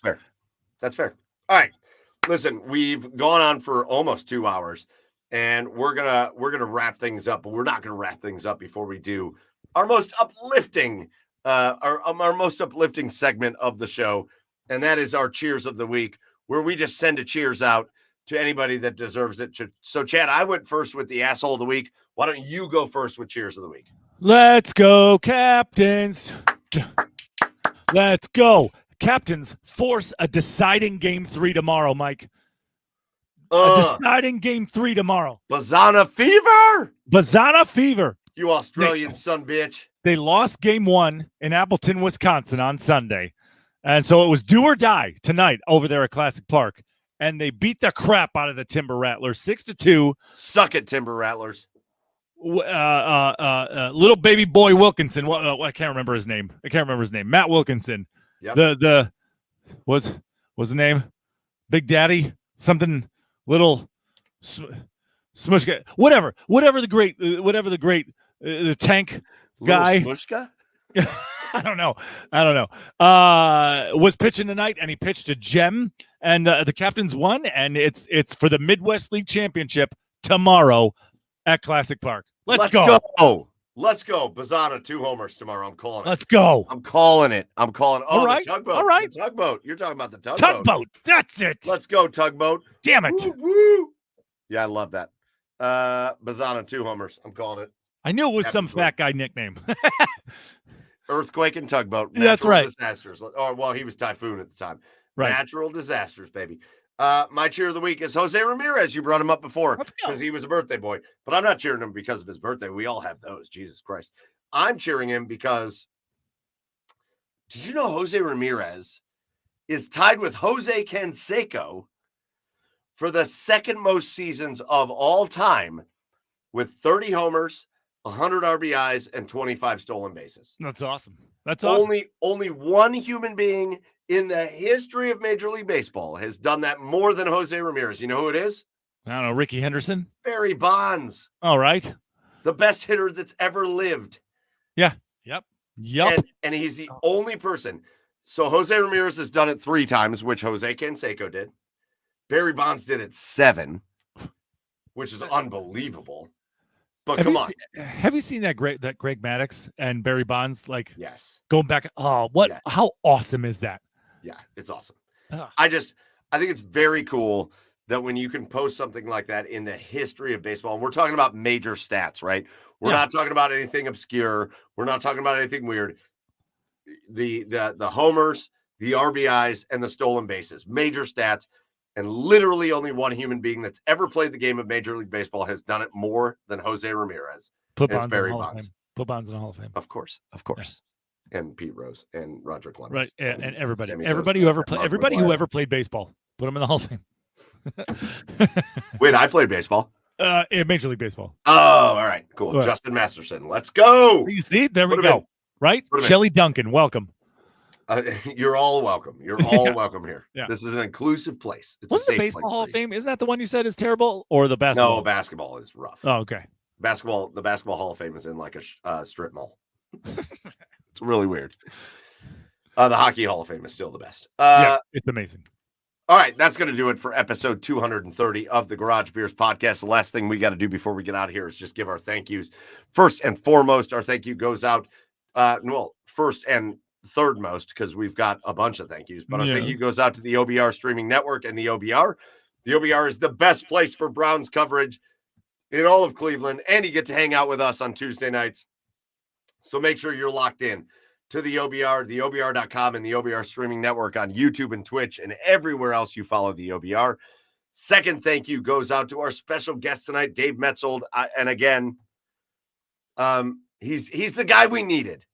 fair. All right. Listen, we've gone on for almost 2 hours, and we're gonna wrap things up, but we're not gonna wrap things up before we do our most uplifting our most uplifting segment of the show, and that is our cheers of the week, where we just send a cheers out to anybody that deserves it. So, Chad, I went first with the asshole of the week. Why don't you go first with cheers of the week? Let's go, Captains. Let's go. Captains force a deciding game 3 tomorrow, Mike. A deciding game 3 tomorrow. Bazana fever. Bazana fever. You Australian son bitch. They lost game 1 in Appleton, Wisconsin on Sunday. And so it was do or die tonight over there at Classic Park. And they beat the crap out of the Timber Rattlers 6-2. Suck it, Timber Rattlers. Little baby boy Wilkinson. I can't remember his name. Matt Wilkinson. Yep. What's the name? Big Daddy. Something little smush guy. Whatever the great the tank guy. Smushka? I don't know. Was pitching tonight, and he pitched a gem, and the Captains won, and it's for the Midwest League Championship tomorrow at Classic Park. Let's go. Let's go. Bazana, 2 homers tomorrow. I'm calling it. Let's go. I'm calling it. Oh, all right. The tugboat. All right. The tugboat. You're talking about the tugboat. Tugboat. That's it. Let's go, tugboat. Damn it. Woo, woo. Yeah, I love that. Bazana, 2 homers. I'm calling it. I knew it was some fat guy nickname. Earthquake and tugboat. That's right. Disasters. Oh, well, he was Typhoon at the time. Right. Natural disasters, baby. My cheer of the week is Jose Ramirez. You brought him up before because he was a birthday boy, but I'm not cheering him because of his birthday. We all have those. Jesus Christ. I'm cheering him because did you know Jose Ramirez is tied with Jose Canseco for the second most seasons of all time with 30 homers, 100 RBIs, and 25 stolen bases. That's awesome. That's awesome. Only one human being in the history of Major League Baseball has done that more than Jose Ramirez. You know who it is? I don't know, Ricky Henderson? Barry Bonds. All right. The best hitter that's ever lived. Yeah. Yep. And he's the only person. So Jose Ramirez has done it 3 times, which Jose Canseco did. Barry Bonds did it 7, which is unbelievable. But come on. Have you seen that Greg Maddux and Barry Bonds? Like, yes. Going back. Oh, what? Yes. How awesome is that? Yeah, it's awesome. I think it's very cool that when you can post something like that in the history of baseball, and we're talking about major stats, right? We're not talking about anything obscure. We're not talking about anything weird. The homers, the RBIs, and the stolen bases, major stats, and literally only one human being that's ever played the game of Major League Baseball has done it more than Jose Ramirez. Put Bonds in the Hall of Fame. Put Bonds in the Hall of Fame. Of course. Yeah. And Pete Rose and Roger Clemens. Right, and everybody who ever played baseball. Put them in the Hall of Fame. Wait, I played baseball. In Major League Baseball. Oh, all right, cool. Right. Justin Masterson, let's go. You see, there we go. Right, Shelley Duncan, welcome. You're all welcome. You're all welcome here. Yeah. This is an inclusive place. It's Wasn't the Baseball Hall of Fame? Isn't that the one you said is terrible, or the basketball? No, basketball is rough. Oh, okay. The Basketball Hall of Fame is in like a strip mall. It's really weird. The Hockey Hall of Fame is still the best. Yeah, it's amazing. All right, that's going to do it for episode 230 of the Garage Beers podcast. The last thing we got to do before we get out of here is just give our thank yous. First and foremost, our thank you goes out, first and third most, because we've got a bunch of thank yous, but our thank you goes out to the OBR streaming network and the OBR. The OBR is the best place for Browns coverage in all of Cleveland, and you get to hang out with us on Tuesday nights. So make sure you're locked in to the OBR, the OBR.com, and the OBR streaming network on YouTube and Twitch and everywhere else you follow the OBR. Second thank you goes out to our special guest tonight, Dave Maetzold. And again, he's the guy we needed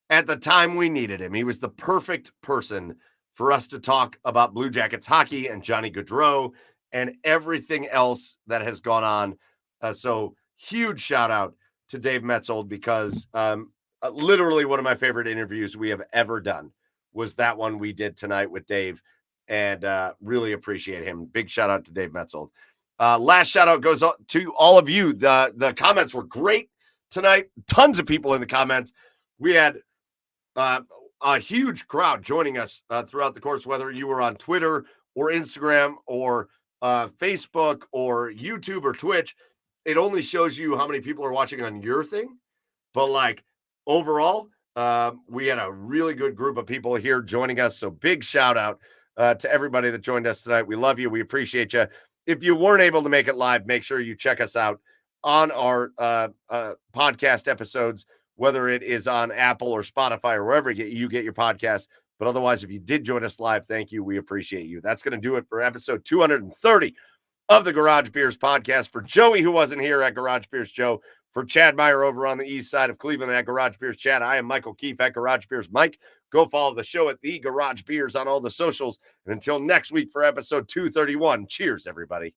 at the time we needed him. He was the perfect person for us to talk about Blue Jackets hockey and Johnny Gaudreau and everything else that has gone on. So huge shout out to Dave Maetzold, because literally one of my favorite interviews we have ever done was that one we did tonight with Dave, and really appreciate him. Big shout out to Dave Maetzold. Last shout out goes to all of you. The comments were great tonight. Tons of people in the comments. We had a huge crowd joining us throughout the course, whether you were on Twitter or Instagram or Facebook or YouTube or Twitch. It only shows you how many people are watching on your thing, but like overall, we had a really good group of people here joining us. So big shout out to everybody that joined us tonight. We love you. We appreciate you. If you weren't able to make it live, make sure you check us out on our podcast episodes, whether it is on Apple or Spotify or wherever you get your podcast. But otherwise, if you did join us live, thank you. We appreciate you. That's going to do it for episode 230 of the Garage Beers podcast. For Joey, who wasn't here at Garage Beers Joe, for Chad Meyer over on the east side of Cleveland at Garage Beers Chad, I am Michael Keefe at Garage Beers Mike. Go follow the show at the Garage Beers on all the socials. And until next week for episode 231, cheers, everybody.